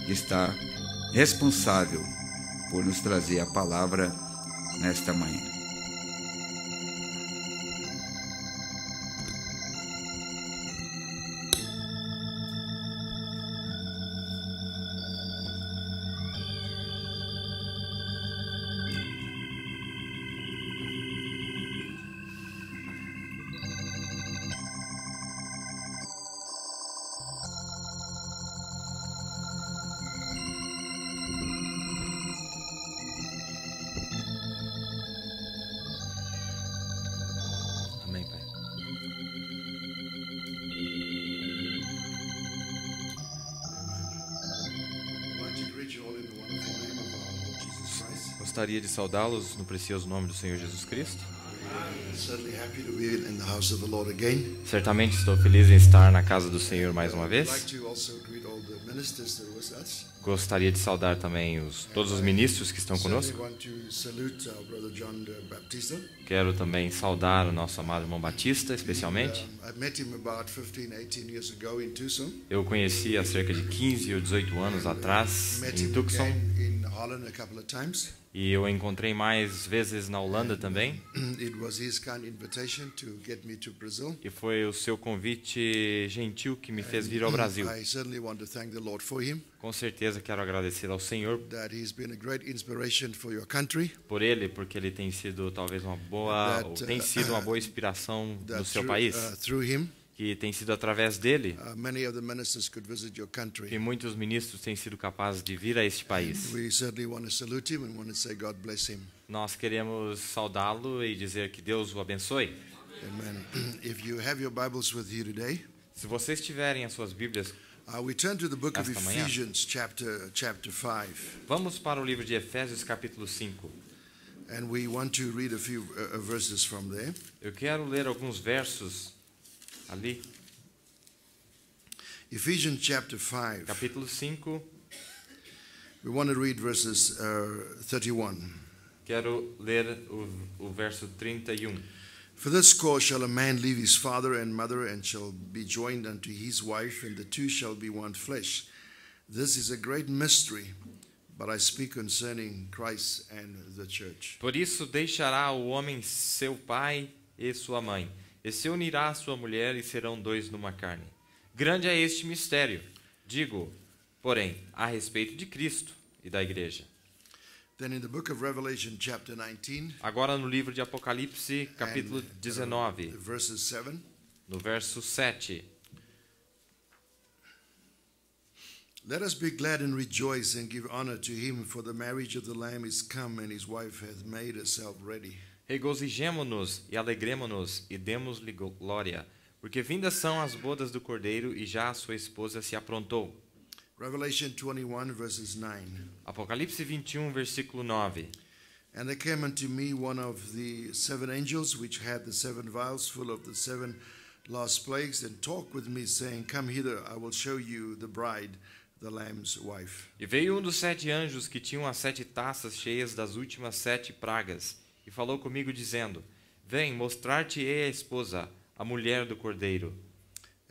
está responsável por nos trazer a palavra nesta manhã. Gostaria de saudá-los no precioso nome do Senhor Jesus Cristo. Certamente estou feliz em estar na casa do Senhor mais uma vez. Gostaria de saudar também todos os ministros que estão conosco. Quero também saudar o nosso amado irmão Batista, especialmente. Eu o conheci há cerca de 15 ou 18 anos atrás em Tucson. E eu o encontrei mais vezes na Holanda também. E foi o seu convite gentil que me fez vir ao Brasil. Com certeza quero agradecer ao Senhor por ele, porque ele tem sido talvez uma boa, ou tem sido uma boa inspiração no seu país. Que tem sido através dele que muitos ministros têm sido capazes de vir a este país. Nós queremos saudá-lo e dizer que Deus o abençoe. Se vocês tiverem as suas Bíblias esta manhã, vamos para o livro de Efésios capítulo 5. Eu quero ler alguns versos ali. Ephesians chapter 5. Capítulo 5. We want to read verses 31. Quero ler o verso 31. For this cause shall a man leave his father and mother, and shall be joined unto his wife, and the two shall be one flesh. This is a great mystery, but I speak concerning Christ and the church. Por isso deixará o homem seu pai e sua mãe, e se unirá à sua mulher, e serão dois numa carne. Grande é este mistério, digo, porém, a respeito de Cristo e da igreja. Then in the book of Revelation, chapter 19, agora no livro de Apocalipse, capítulo 19, verses 7, no verso 7. Let us be glad and rejoice and give honor to him, for the marriage of the Lamb is come, and his wife hath made herself ready. Regozijemo-nos e alegremo-nos e demos-lhe glória, porque vindas são as bodas do Cordeiro e já a sua esposa se aprontou. Revelation 21, verses 9. Apocalipse 21, versículo 9. And there came unto me one of the seven angels, which had the seven vials full of the seven last plagues, and talked with me, saying, Come hither, I will show you the bride, the Lamb's wife. E veio dos 7 anjos que tinham as 7 taças cheias das últimas 7 pragas, e falou comigo, dizendo, Vem, mostrar-te-ei a esposa, a mulher do Cordeiro.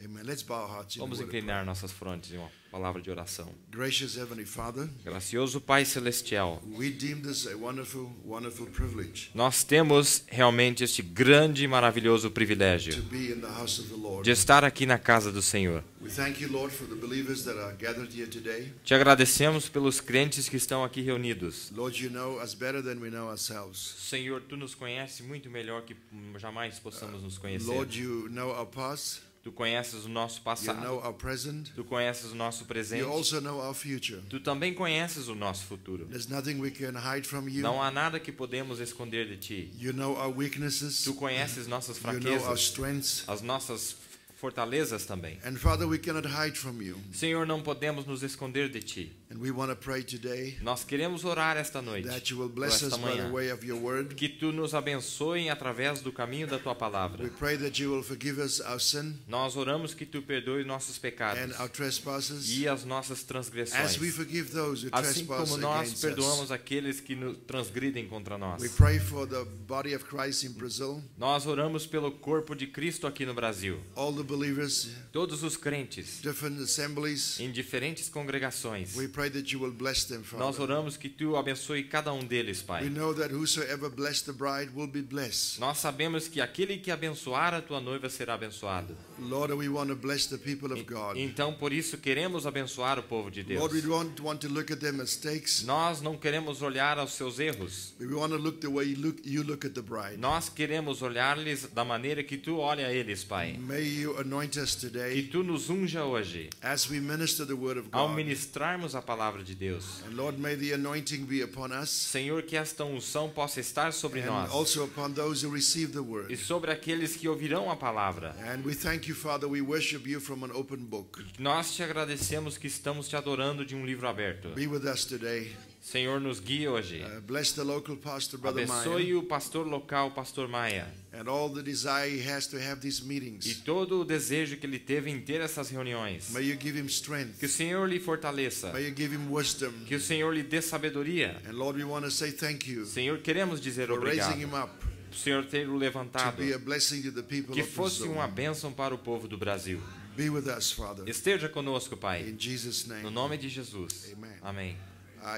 Amen. Let's bow our hearts in Vamos a word of inclinar prayer. nossas frontes em uma palavra de oração. Gracious Heavenly Father, Gracioso Pai Celestial, we deem this a wonderful, wonderful privilege nós temos realmente este grande e maravilhoso to privilégio be in the house of the Lord. de estar aqui na casa do Senhor. We thank you, Lord, for the believers that are gathered here today. Te agradecemos pelos crentes que estão aqui reunidos. Lord, you know us better than we know ourselves. Senhor, Tu nos conheces muito melhor que jamais possamos nos conhecer. Lord, you know our past. Tu conheces o nosso You passado. know our present. Tu conheces o nosso presente. You also know our future. Tu também conheces o nosso futuro. There's nothing we can hide from you. Não há nada que podemos esconder de Ti. You know our weaknesses. Tu conheces nossas You know our fraquezas, strengths. as nossas fortalezas também. And Father, we cannot hide from you. Senhor, não podemos nos esconder de Ti. And we want to pray today Nós queremos orar esta noite, that you will ou bless esta us by the manhã, way of your word. que Tu nos abençoe através do caminho da Tua We palavra. pray that you will forgive us our sin Nós oramos que Tu perdoe nossos pecados and our trespasses, e as nossas transgressões, as we forgive those who assim trespass como nós against perdoamos us. aqueles que nos transgridem contra nós. We pray for the body of Christ in Brazil, Nós oramos pelo corpo de Cristo aqui no Brasil. all the believers, todos os crentes, different assemblies. em diferentes congregações. We pray that you will bless them, Nós Father. oramos que Tu abençoe cada um deles, We Pai. know that whosoever bless the bride will be blessed. Nós sabemos que aquele que abençoar a Tua noiva será abençoado. Lord, we want to bless the people of God. Então, por isso, queremos abençoar o povo de Deus. Lord, we don't want to look at their mistakes. Nós não queremos olhar aos seus erros. We want to look the way you look at the bride. Nós queremos olhar-lhes da maneira que Tu olha a eles, Pai. May you anoint us Que today Tu nos unja hoje, as we minister the word of ao God. ministrarmos a palavra de Deus. And Lord, may the anointing be upon us Senhor, que esta unção possa estar sobre and nós also upon those who receive the e word. sobre aqueles que ouvirão a palavra. And we thank you, Father. We worship you from an open book. Nós te agradecemos que estamos te adorando de um livro aberto. Be with us today. Senhor, nos guie hoje. Bless the local pastor, Brother Abençoe Maya, o pastor local, pastor Maia, and all the desire he has to have these e meetings. todo o desejo que ele teve em ter essas reuniões. May you give him strength. Que o Senhor lhe fortaleça, May you give him wisdom. que o Senhor lhe dê sabedoria. And Lord, we want to say thank you Senhor, queremos dizer for raising obrigado him up por o Senhor ter o to levantado, be a blessing to the people que of fosse uma Brazil. bênção para o povo do Brasil. Be with us, Father. Esteja conosco, Pai, In Jesus' no name. nome de Jesus. Amen. Amém.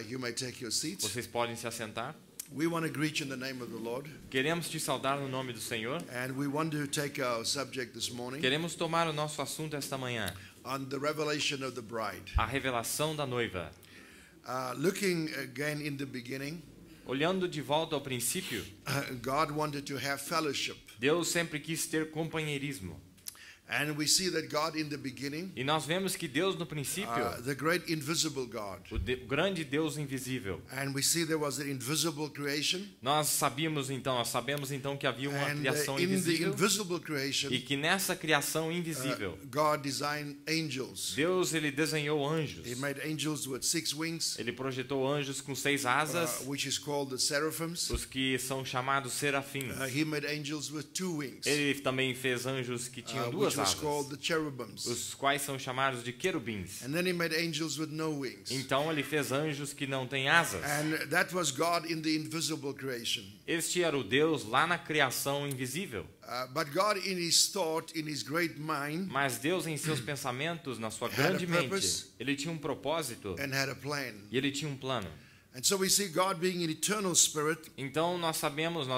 You may take your seats. Vocês podem se assentar. We want to greet you in the name of the Lord. Queremos te saudar no nome do Senhor. And we want to take our subject this morning Queremos tomar o nosso assunto esta manhã, on the revelation of the bride. a revelação da noiva. Looking again in the beginning, Olhando de volta ao princípio, God wanted to have fellowship. Deus sempre quis ter companheirismo. And we see that God in the beginning, E nós vemos que Deus no princípio, the great invisible God. o grande Deus invisível. And we see there was an invisible creation. Nós sabemos então que havia uma And criação in the invisível invisible creation, e que nessa criação invisível, God designed angels. Deus ele desenhou anjos. He made angels with 6 wings, Ele projetou anjos com 6 asas, which is called the seraphims. os que são chamados serafins. He made angels with 2 wings, Ele também fez anjos que tinham which duas was called asas, the cherubims. os quais são chamados de querubins. And then he made angels with no wings. Então ele fez anjos que não têm asas. And that was God in the invisible creation. Este era o Deus lá na criação invisível. But God in his thought, in his great mind, Mas Deus em seus pensamentos, na sua Had grande a mente, purpose. ele tinha um propósito and had a plan. e ele tinha um plano. And so we see God being an eternal spirit. Então nós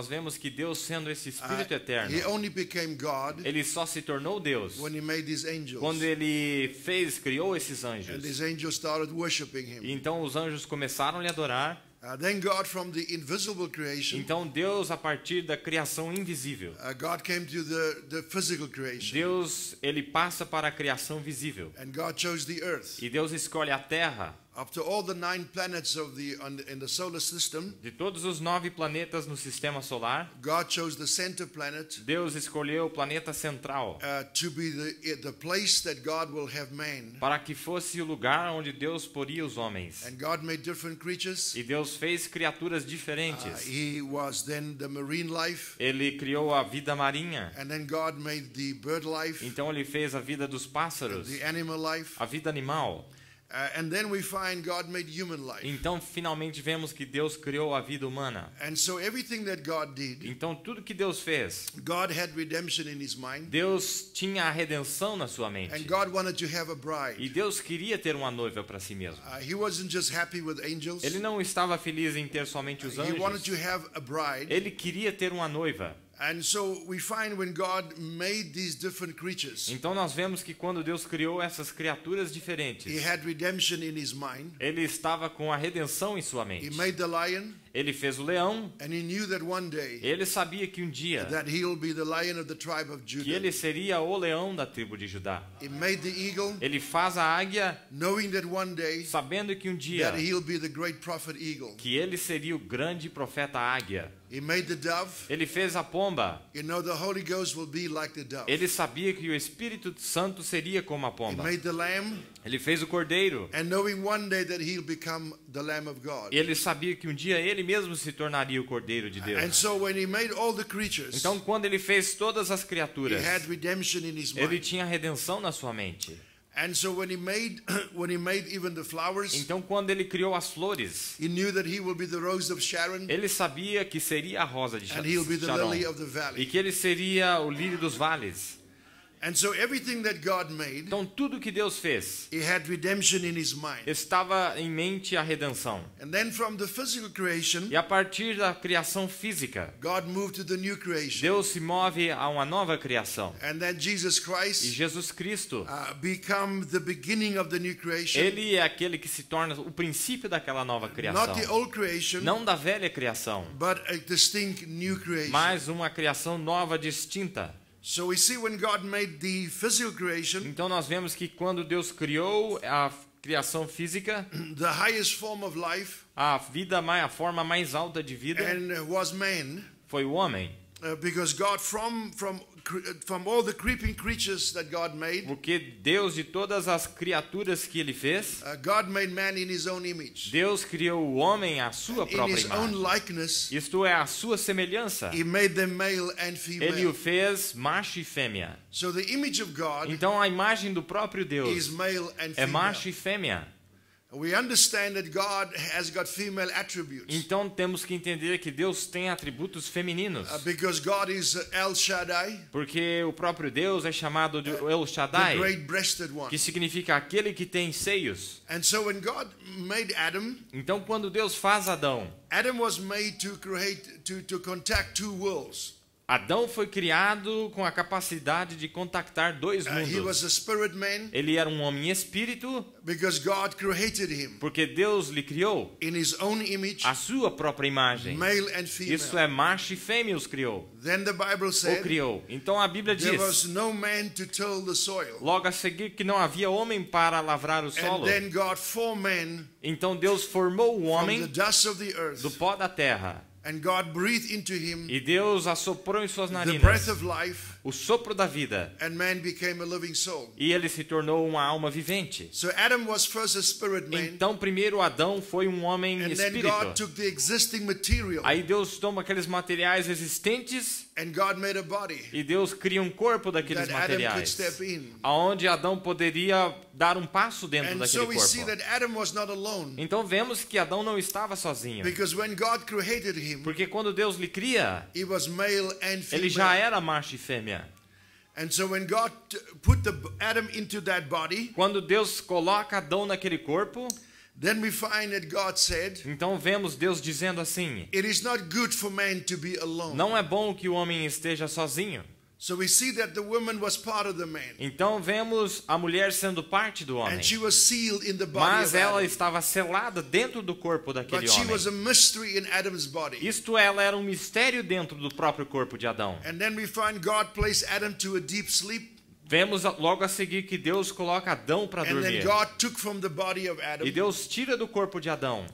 vemos que Deus sendo esse Espírito eterno, He only became God ele só se tornou Deus when he made these angels. quando ele criou esses And anjos. these angels started worshiping him. E então os anjos começaram a lhe adorar. Then God from the invisible creation, Então Deus, a partir da criação invisível, God came to the physical creation. Deus ele passa para a criação visível. And God chose the earth. E Deus escolhe a terra. After all the 9 planets in the solar system, De todos os 9 planetas no sistema solar, God chose the center planet Deus escolheu o planeta central to be the place that God will have man. para que fosse o lugar onde Deus poria os homens. And God made different creatures. E Deus fez criaturas diferentes. He was then the marine life. Ele criou a vida marinha. And then God made the bird life, Então ele fez a vida dos pássaros, the animal life. a vida animal. And then we find God made human life. Então finalmente vemos que Deus criou a vida humana. And so everything that God did, Então tudo que Deus fez, God had redemption in his mind. Deus tinha a redenção na sua mente. And God wanted to have a E bride. Deus queria ter uma noiva para si mesmo. He wasn't just happy with angels. Ele não estava feliz em ter somente os He wanted to anjos. have a bride. Ele queria ter uma noiva. And so we find when God made these different creatures, Então nós vemos que quando Deus criou essas criaturas he diferentes, had redemption in his mind. ele estava com a redenção em sua He mente. made the lion, Ele fez o leão. and he knew that one day Ele sabia que um dia that he'll be the lion of the tribe of que Judah. ele seria o leão da tribo de Judá. He made the eagle, Ele faz a águia, knowing that one day sabendo que um dia that he'll be the great prophet eagle. que ele seria o grande profeta águia. He made the dove. Ele fez a pomba. You know, the Holy Ghost will be like the dove. Ele sabia que o Espírito Santo seria como a He pomba. made the lamb, Ele fez o cordeiro. and knowing one day that he'll become the Lamb of God. E ele sabia que um dia ele mesmo se tornaria o cordeiro de And Deus. so when he made all the creatures, Então, quando ele fez todas as he criaturas, had redemption in his ele mind. tinha redenção na sua mente. And so when he made even the flowers, Então, quando ele criou as flores, he knew that he will be the rose of Sharon, ele sabia que seria a rosa de and he'll be the lily Sharon of the e valley. que ele seria o lírio dos vales. And so everything that God made, Então tudo que Deus fez He had redemption in His mind. estava em mente a redenção. And then from the physical creation, E a partir da criação física, God moved to the new creation. Deus se move a uma nova criação. And then Jesus E Christ Jesus Cristo, become the beginning of the new creation. Ele é aquele que se torna o princípio daquela nova criação. Not the old creation, Não da velha criação, but a distinct new creation. mas uma criação nova, distinta. So we see when God made the physical creation, Então nós vemos que quando Deus criou a criação física, the highest form of life, a forma mais alta de vida and was man, foi o homem. because God from all the creeping creatures that God made, Porque Deus, de todas as criaturas que Ele fez, God made man in His own image, Deus criou o homem à sua in própria His own imagem. likeness. Isto é, a sua semelhança. He made them male and Ele o female. fez macho e fêmea. So the image of God Então a imagem do próprio is Deus male and é female. macho e fêmea. We understand that God has got female attributes, Então temos que entender que Deus tem atributos femininos. because God is El Shaddai, Porque o próprio Deus é chamado de El the Shaddai, great-breasted one. que significa aquele que tem seios. And so when God made Adam, Então quando Deus faz Adão, Adam was made to create, to contact two worlds. Adão foi criado com a capacidade de contactar dois He mundos. was a spirit man Ele era um homem espírito, because God created him porque Deus lhe criou in His own image, a sua própria imagem. male and Isso female. é, macho e fêmea os criou. Then the Bible Ou said criou. Então a Bíblia there was diz, no man to till the soil. logo a seguir, que não havia homem para lavrar o And solo. then God formed man Então Deus formou o from the homem dust of the do earth, pó da terra. and God breathed into him E Deus assoprou em suas the narinas breath of life, o sopro da vida. and man became a living soul. E ele se tornou uma alma vivente. So Adam was first a spirit man, Então primeiro Adão foi um homem and then espírito. God took the existing material, Aí Deus toma aqueles materiais existentes and God made a body e Deus cria um corpo daqueles that Adam could materiais. step in. Aonde Adão poderia dar um passo dentro And daquele so we see corpo. that Adam was not alone, Então vemos que Adão não estava sozinho. because when God created him, Porque quando Deus lhe cria, he was male and ele já female. era macho e fêmea. And so when God put Adam into that body, Quando Deus coloca Adão naquele corpo, then we find that God said, então vemos Deus dizendo assim: it is not good for man to be alone. não é bom que o homem esteja sozinho. So we see that the woman was part of the man, Então vemos a mulher sendo parte do homem. and she was sealed in the body Mas of ela Adam. estava selada dentro do corpo daquele But she homem. was a mystery in Adam's body. Isto ela era um mistério dentro do próprio corpo de Adão. And then we find God placed Adam to a deep sleep, Vemos logo a seguir que Deus coloca Adão para and then dormir. God took from the body of E Adam, Deus tira do corpo de Adão.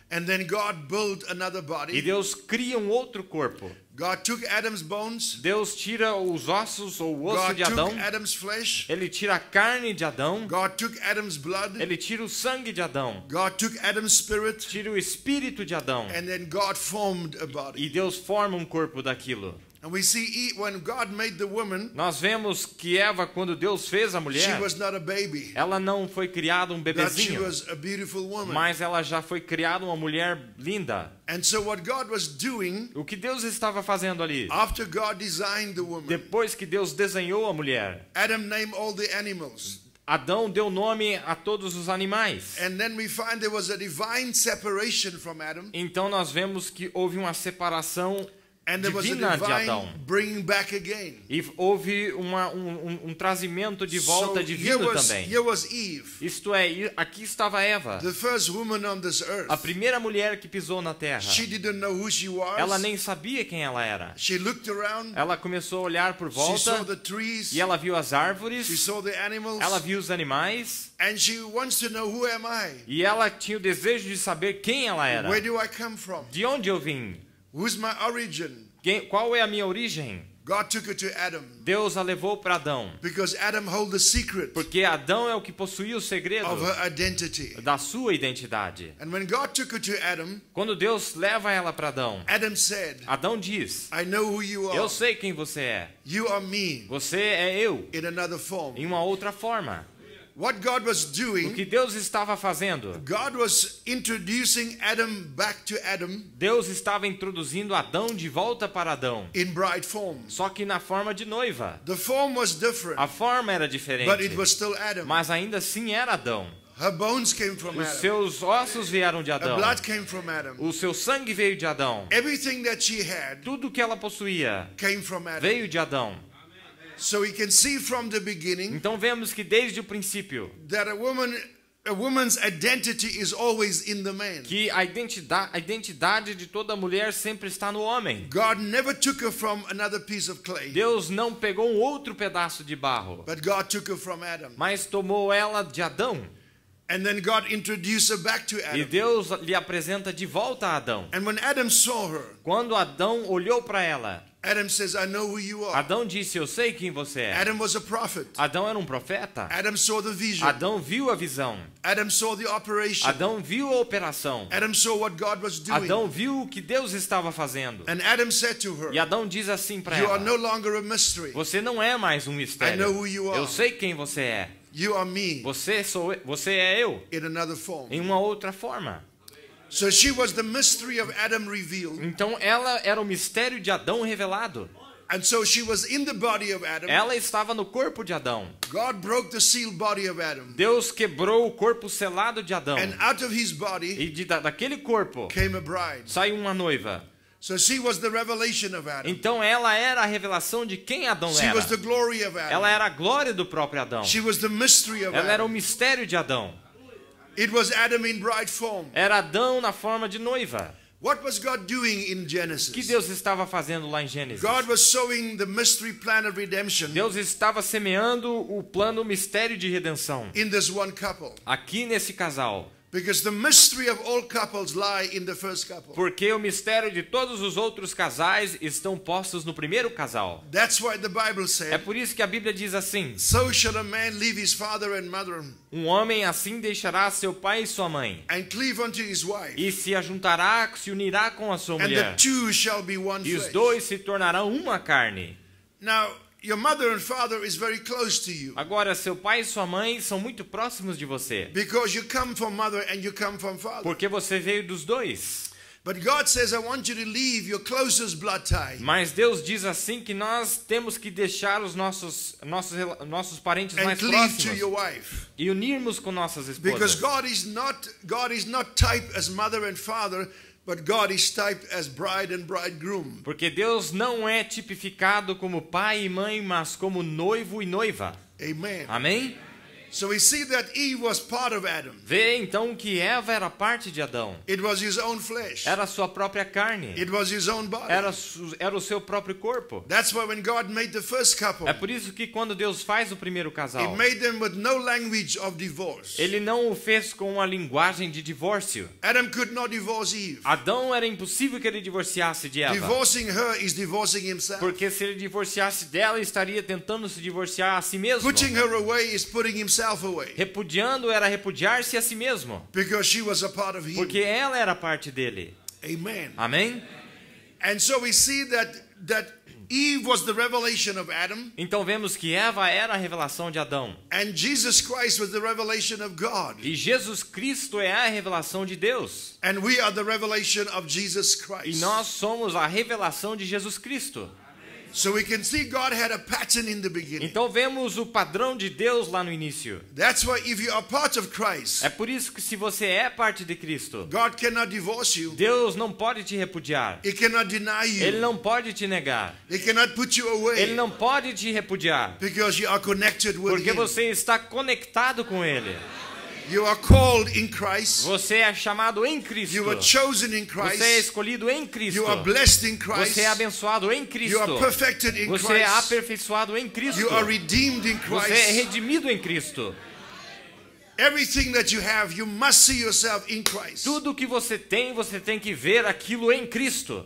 and then God built another E body. Deus cria um outro corpo. God took Adam's bones, Deus tira os ossos ou o osso God de Adão. took Adam's flesh, Ele tira a carne de Adão. God took Adam's blood, Ele tira o sangue de Adão. God took Adam's spirit, Tira o espírito de Adão. and then God formed a body. E Deus forma um corpo daquilo. And we see when God made the woman, Nós vemos que Eva, quando Deus fez a she mulher, was not a baby, ela não foi criada um but she bebezinho, was a beautiful woman. mas ela já foi criada uma mulher linda. And so what God was doing, O que Deus estava fazendo ali? after God designed the woman, Depois que Deus desenhou a mulher, Adam named all the animals. Adão deu nome a todos os animais. And then we find there was a divine separation from Adam, Então nós vemos que houve uma separação and there was a divina de Adão. divine bringing back again. E houve um trazimento de volta So divino também. here was Eve, Isto é, aqui estava Eva, the first woman on this a earth. primeira mulher que pisou na terra. She didn't know who she Ela was. nem sabia quem ela era. She looked around, Ela começou a olhar por she saw volta the trees, e ela viu as she árvores, saw the animals, ela viu os animais and she wants to know, who am I? e ela tinha o desejo de saber quem ela era. Where do I come from? De onde eu vim? Who's my origin? Qual é a minha origem? God took her to Adam, Deus a levou para Adão, because Adam held the secret porque Adão é o que possuía o segredo of her identity. da sua identidade. And when God took her to Adam, Quando Deus leva ela para Adão, Adam said, Adão diz: I know who you eu are. sei quem você é. You are me Você é eu, in another form. em uma outra forma. what God was O doing, que Deus estava fazendo? God was introducing Adam back to Adam Deus estava introduzindo Adão de volta para Adão, in bride form. só que na forma de noiva. The form was different, A forma era but it diferente, was still Adam. mas ainda assim era Adão. Her bones came from Os Adam. seus ossos vieram de Her Adão. blood came from Adam. O seu sangue veio de Adão. Everything that she had Tudo que ela possuía came from Adam. veio de Adão. So we can see from the beginning Então vemos que desde o princípio that a woman's identity is always in the man. que a identidade de toda mulher sempre está no homem. God never took her from another piece of clay, Deus não pegou um outro pedaço de barro, but God took her from Adam. mas tomou ela de Adão. And then God introduced her back to E Adam. Deus lhe apresenta de volta a Adão. And when Adam saw her, Quando Adão olhou para ela, Adam says, I know who you are. Adão disse, eu sei quem você é. Adam was a prophet. Adão era um profeta. Adam saw the vision. Adão viu a visão. Adam saw the operation. Adão viu a operação. Adam saw what God was doing. Adão viu o que Deus estava fazendo. And Adam said to E her, Adão diz assim para you are ela, no longer a mystery. você não é mais um I know mistério. who you are. Eu sei quem você é. You are me Você é eu, in another form. em uma outra forma. So she was the mystery of Adam revealed. Então ela era o mistério de Adão revelado. And so she was in the body of Adam. Ela estava no corpo de Adão. God broke the sealed body of Adam. Deus quebrou o corpo selado de Adão. And out of his body E daquele corpo came a bride. saiu uma noiva. So she was the revelation of Adam. Então ela era a revelação de quem Adão She era. was the glory of Adam. Ela era a glória do próprio Adão. She was the mystery of Ela era o Adam. mistério de Adão. It was Adam in bride form. Era Adão na forma de noiva. What was God doing in O que Genesis? Deus estava fazendo lá em Gênesis? God was sowing the mystery plan of redemption Deus estava semeando o plano mistério de redenção in this one couple. aqui nesse casal. Because the mystery of all couples lie in the first couple. Porque o mistério de todos os outros casais estão postos no primeiro casal. That's why the Bible É said, por isso que a Bíblia diz assim: so shall a man leave his father and mother um homem assim deixará seu pai e sua mãe, and cleave unto his wife, e se unirá com a sua and the mulher, two shall be one e os flesh. dois se tornarão uma carne. Now, your mother and father is very close to you Agora, seu pai e sua mãe são muito próximos de você, because you come from mother and you come from father. porque você veio dos dois. But God says, I want you to leave your closest blood tie Mas Deus diz assim que nós temos que deixar os nossos parentes and mais cleave to próximos your wife. e unirmos com nossas Because esposas. God is not typed as mother and father, but God is typed as bride and bridegroom. Porque Deus não é tipificado como pai e mãe, mas como noivo e noiva. Amen. Amém? So we see that Eve was part of Adam. Vê então que Eva era parte de Adão. It was his own flesh. Era a sua própria carne. It was his own body. Era o seu próprio corpo. That's why when God made the first couple, É por isso que quando Deus faz o primeiro He casal, made them with no language of divorce. Ele não o fez com uma linguagem de divórcio. Adam could not divorce Eve. Adão era impossível que ele divorciasse de Eva. Divorcing her is divorcing himself. Porque se ele divorciasse dela, ele estaria tentando se divorciar a si mesmo. Putting her away is putting himself away. Repudiando era repudiar-se a si mesmo. Because she was a part of him. Porque ela era parte dele. Amen. Amém? And so we see that Eve was the revelation of Adam, Então vemos que Eva era a revelação de Adão. and Jesus Christ was the revelation of God. E Jesus Cristo é a revelação de Deus. And we are the revelation of Jesus E Christ. nós somos a revelação de Jesus Cristo. So we can see God had a pattern in the beginning. Então vemos o padrão de Deus lá no início. That's why if you are part of Christ, É por isso que se você é parte de Cristo, God cannot divorce you. Deus não pode te repudiar. He cannot deny Ele you. não pode te negar. He cannot put you Ele away não pode te repudiar. because you are connected with Porque Him. você está conectado com Ele. You are called in Christ. Você é chamado em Cristo. You are chosen in Você é Christ. escolhido em Cristo. You are blessed in Christ. Você é abençoado em You Cristo. are perfected in Você é Christ. aperfeiçoado em Cristo. You are redeemed in Você é Christ. redimido em Cristo. Everything that you have, you must see yourself in Christ. Tudo que você tem que ver aquilo em Cristo.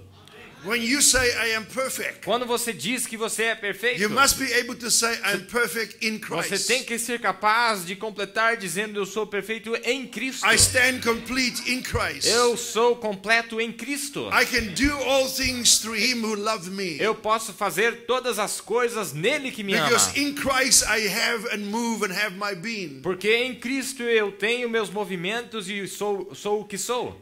When you say I am perfect, Quando você diz que você é perfeito, you must be able to say I am perfect in você Christ. tem que ser capaz de completar dizendo eu sou perfeito em Cristo. I stand complete in Christ. Eu sou completo em Cristo. I can do all things through him who loved me. Eu posso fazer todas as coisas nele que me ama. Because in Christ I have and move and have my being. Porque em Cristo eu tenho meus movimentos e sou o que sou.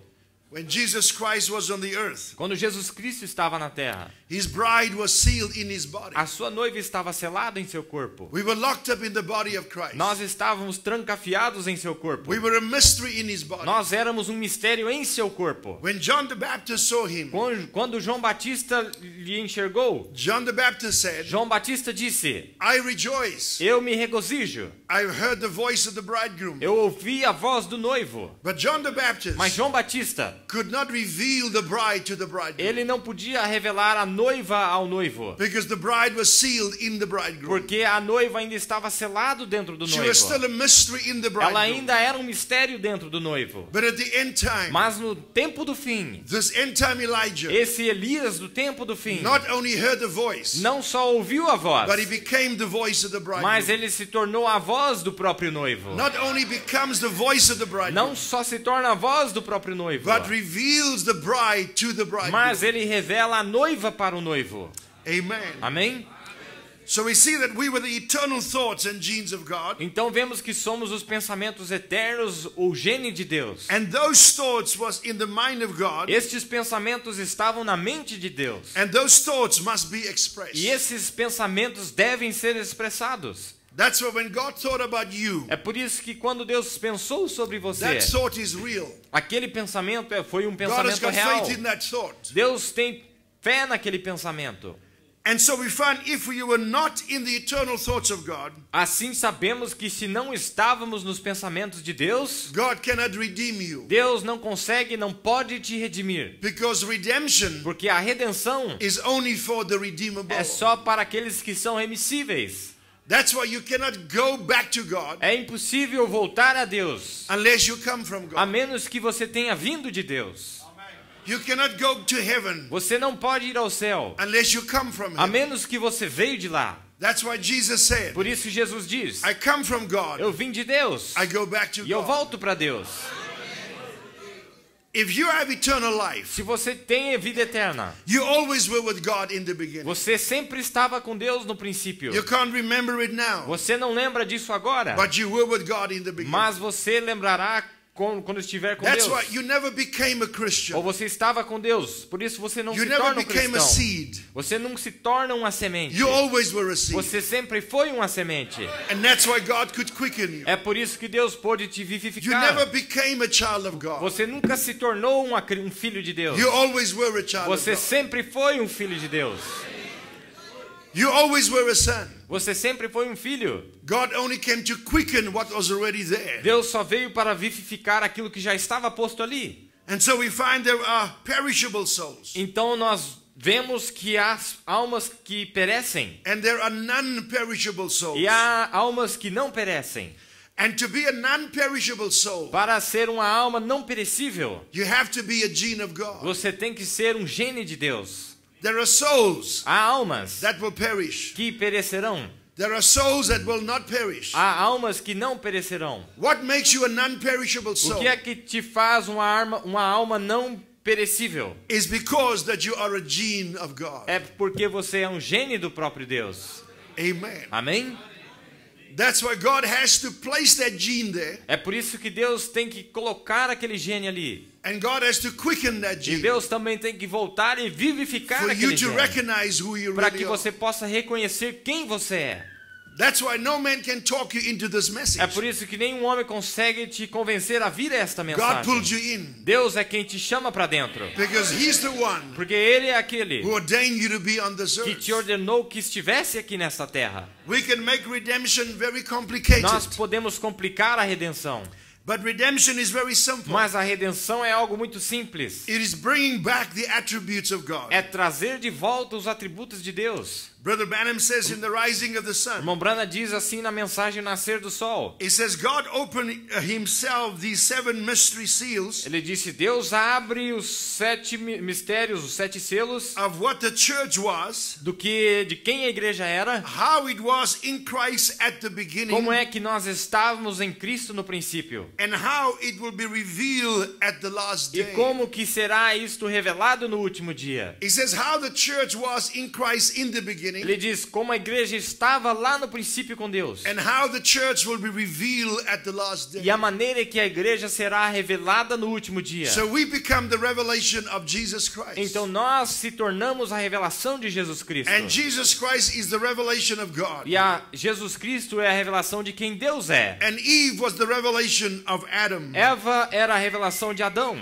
When Jesus Christ was on the earth, Quando Jesus Cristo estava na terra, his bride was sealed in his body. a sua noiva estava selada em seu corpo. We were locked up in the body of Christ. Nós estávamos trancafiados em seu corpo. We were a mystery in his body. Nós éramos um mistério em seu corpo. When John the Baptist saw him, Quando João Batista lhe enxergou, John the Baptist said, João Batista disse: I rejoice. Eu me regozijo. I heard the voice of the bridegroom. Eu ouvi a voz do noivo. But John the Baptist Mas João Batista, could not reveal the bride to the bridegroom. ele não podia revelar a noiva ao noivo. Because the bride was sealed in the bridegroom. Porque a noiva ainda estava selado dentro do She noivo. was still a mystery in the Ela bridegroom. ainda era um mistério dentro do noivo. But at the end time, Mas no tempo do fim, this end time Elijah esse Elias do tempo do fim not only heard the voice, não só ouviu a voz, but he became the voice of the bridegroom. mas ele se tornou a voz do próprio noivo. Not only becomes the voice of the bridegroom, Não só se torna a voz do próprio noivo, but reveals the bride to the bridegroom. mas ele revela a noiva para o noivo. Amen. Amém? So we see that we were the eternal thoughts and genes of God. Então vemos que somos os pensamentos eternos, o gene de Deus. And those thoughts was in the mind of God. Estes pensamentos estavam na mente de Deus. And those thoughts must be expressed. E esses pensamentos devem ser expressados. That's why when God thought about you, É por isso que quando Deus pensou sobre você, that thought is real. aquele pensamento foi um God has pensamento got real. faith in that thought. Deus tem fé naquele pensamento. And so we find if we were not in the eternal thoughts of God, Assim sabemos que se não estávamos nos pensamentos de Deus, God cannot redeem you. Deus não consegue, não pode te redimir. Because redemption Porque a redenção is only for the redeemable. é só para aqueles que são remissíveis. That's why you cannot go back to God É impossível voltar a Deus, unless you come from a God. menos que você tenha vindo de Deus. You cannot go to heaven Você não pode ir ao céu, unless you come from a heaven. menos que você veio de lá. That's why Jesus said, Por isso Jesus diz: I come from God, eu vim de Deus I go back to e eu God. volto para Deus. If you have eternal life, Se você tem vida eterna, you always were with God in the beginning. você sempre estava com Deus no princípio. You can't remember it now, Você não lembra disso agora, but you were with God in the beginning. mas você lembrará quando estiver com That's Deus. why you never became a Christian. Ou você estava com Deus, por isso você não You se never torna um became a cristão. seed. Você não se torna uma semente. You always were a seed. Você sempre foi uma semente. And that's why God could quicken you. É por isso que Deus pôde te You vivificar. never became a child of God. Você nunca se tornou um filho de Deus. You always were a child of Você God. sempre foi um filho de Deus. You always were a son. Você sempre foi um filho. God only came to quicken what was already there. Deus só veio para vivificar aquilo que já estava posto ali. And so we find there are perishable souls. Então nós vemos que há almas que perecem And there are non-perishable souls. e há almas que não perecem. And to be a non-perishable soul, Para ser uma alma não perecível, you have to be a gene of God. você tem que ser um gene de Deus. There are souls Há almas that will perish. que perecerão. There are souls that will not perish. Há almas que não perecerão. What makes you a non-perishable O soul que é que te faz uma alma não perecível? is because that you are a gene of God. É porque você é um gene do próprio Deus. Amen. Amém? That's why God has to place that gene there, É por isso que Deus tem que colocar aquele gene ali. and God has to quicken that E gene Deus também tem que voltar e vivificar for you aquele to gene. recognize who you Para really que are. você possa reconhecer quem você é. That's why no man can talk you into this É message. por isso que nenhum homem consegue te convencer a vir a esta God mensagem. pulled you in Deus é quem te chama para dentro. because He's the one Porque Ele é aquele who ordained you to be on this que earth. te ordenou que estivesse aqui nesta terra. We can make redemption very complicated. Nós podemos complicar a redenção. But redemption is very simple. Mas a redenção é algo muito simples. It is bringing back the attributes of God. É trazer de volta os atributos de Deus. Brother Branham says in the rising of the sun, Irmão Branham diz assim na mensagem Nascer do Sol. he says God opened himself these 7 mystery seals Ele disse, Deus abre os 7 mistérios, os 7 selos of what the church was, de quem a igreja era, how it was in Christ at the beginning, como é que nós estávamos em Cristo no princípio and how it will be revealed at the last e day. como que será isto revelado no último dia. He says how the church was in Christ in the beginning, Ele diz como a igreja estava lá no princípio com Deus and how the church will be revealed at the last day. e a maneira que a igreja será revelada no último dia. So we become the revelation of Jesus Christ. Então nós se tornamos a revelação de Jesus Cristo. And Jesus Christ is the revelation of God. E a Jesus Cristo é a revelação de quem Deus é. And Eve was the revelation of Adam. Eva era a revelação de Adão.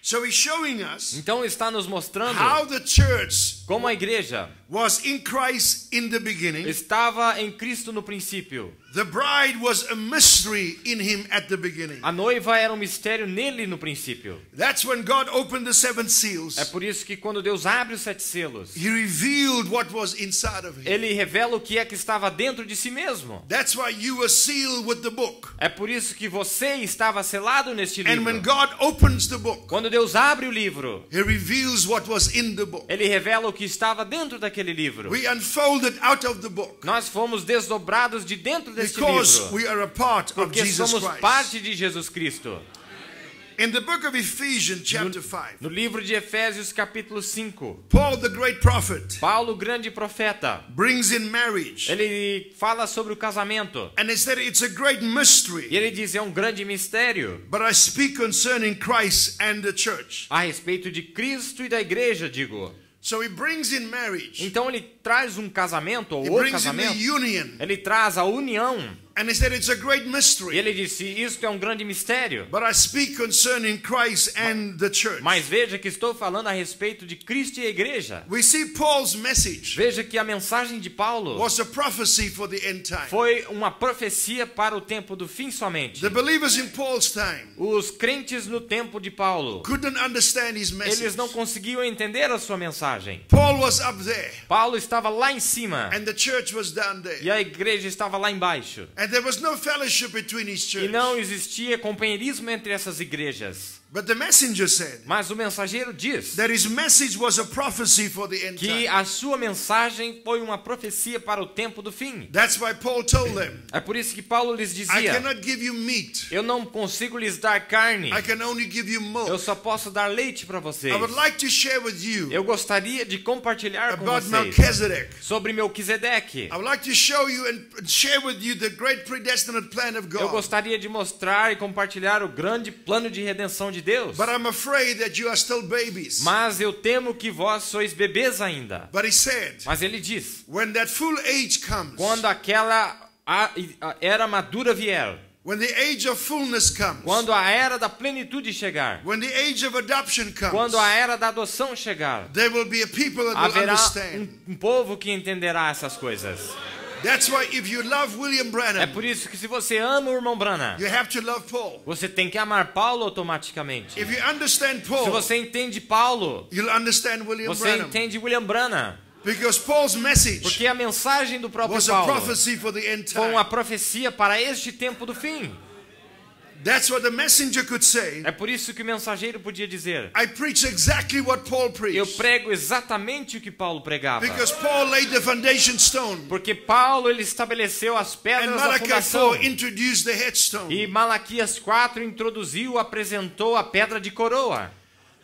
So he's showing us Então está nos mostrando how the church como a igreja was in Christ in the beginning. estava em Cristo no princípio. The bride was a mystery in him at the beginning. A noiva era um mistério nele no princípio. That's when God opened the 7 seals. É por isso que quando Deus abre os 7 selos, He revealed what was inside of him. Ele revela o que é que estava dentro de si mesmo. That's why you were sealed with the book. É por isso que você estava selado neste And when livro. God opens the book, Quando Deus abre o livro, He reveals what was in the book. Ele revela o que estava dentro daquele livro. We unfolded out of the book Nós fomos desdobrados de dentro deste because livro. we are a part of Porque Jesus somos Christ. parte de Jesus Cristo. In the book of Ephesians chapter 5, No livro de Efésios capítulo 5, Paul the great prophet Paulo, grande profeta, brings in marriage. ele fala sobre o casamento. And he said it's a great E mystery, ele diz, é um grande mistério. but I speak concerning Christ and the church. A respeito de Cristo e da igreja, digo. So he brings in marriage. Então ele traz um casamento, ou He o brings in casamento. the union. Ele traz a união. And he said it's a great E mystery, ele disse, isto é um grande mistério. but I speak concerning Christ and the church. Mas veja que estou falando a respeito de Cristo e a igreja. We see Paul's message Veja que a mensagem de Paulo was a prophecy for the end time. foi uma profecia para o tempo do fim somente. The believers in Paul's time Os crentes no tempo de Paulo, couldn't understand his message. eles não conseguiam entender a sua mensagem. Paul was up there Paulo estava lá em cima and the church was down there. e a igreja estava lá embaixo. And there was no fellowship between his E church. não existia companheirismo entre essas igrejas. But the messenger said Mas o mensageiro diz that his message was a prophecy for the end que time. a sua mensagem foi uma profecia para o tempo do fim. That's why Paul told them, É por isso que Paulo lhes I dizia, cannot give you meat. eu não consigo lhes dar carne, I can only give you eu milk. só posso dar leite para vocês. I would like to share with you Eu gostaria de compartilhar com about vocês Melchizedek. sobre Melquisedeque. I would like to show you and share with you the great predestinate plan of Eu God. gostaria de mostrar e compartilhar o grande plano de redenção de Deus. But I'm afraid that you are still babies. Mas eu temo que vós sois bebês ainda. But he said, Mas ele diz, when that full age comes, quando aquela a era madura vier, when the age of fullness comes, quando a era da plenitude chegar, when the age of adoption comes, quando a era da adoção chegar, there will be a people that will haverá understand. um povo que entenderá essas coisas. That's why if you love William É Branham, por isso que se você ama o irmão Branham, you have to love Paul. você tem que amar Paulo automaticamente. If you understand Se Paul, você entende Paulo, you'll understand William você Branham. entende William Branham. Because Paul's message Porque a mensagem do próprio was a Paulo prophecy for the end foi uma time. profecia para este tempo do fim. That's what the messenger could say. É por isso que o mensageiro podia dizer, I preach exactly what Paul eu preached. prego exatamente o que Paulo pregava. Because Paul laid the foundation stone. Porque Paulo ele estabeleceu as And pedras da Malachi fundação. 4 introduced the headstone. E Malaquias 4 introduziu, apresentou a pedra de coroa.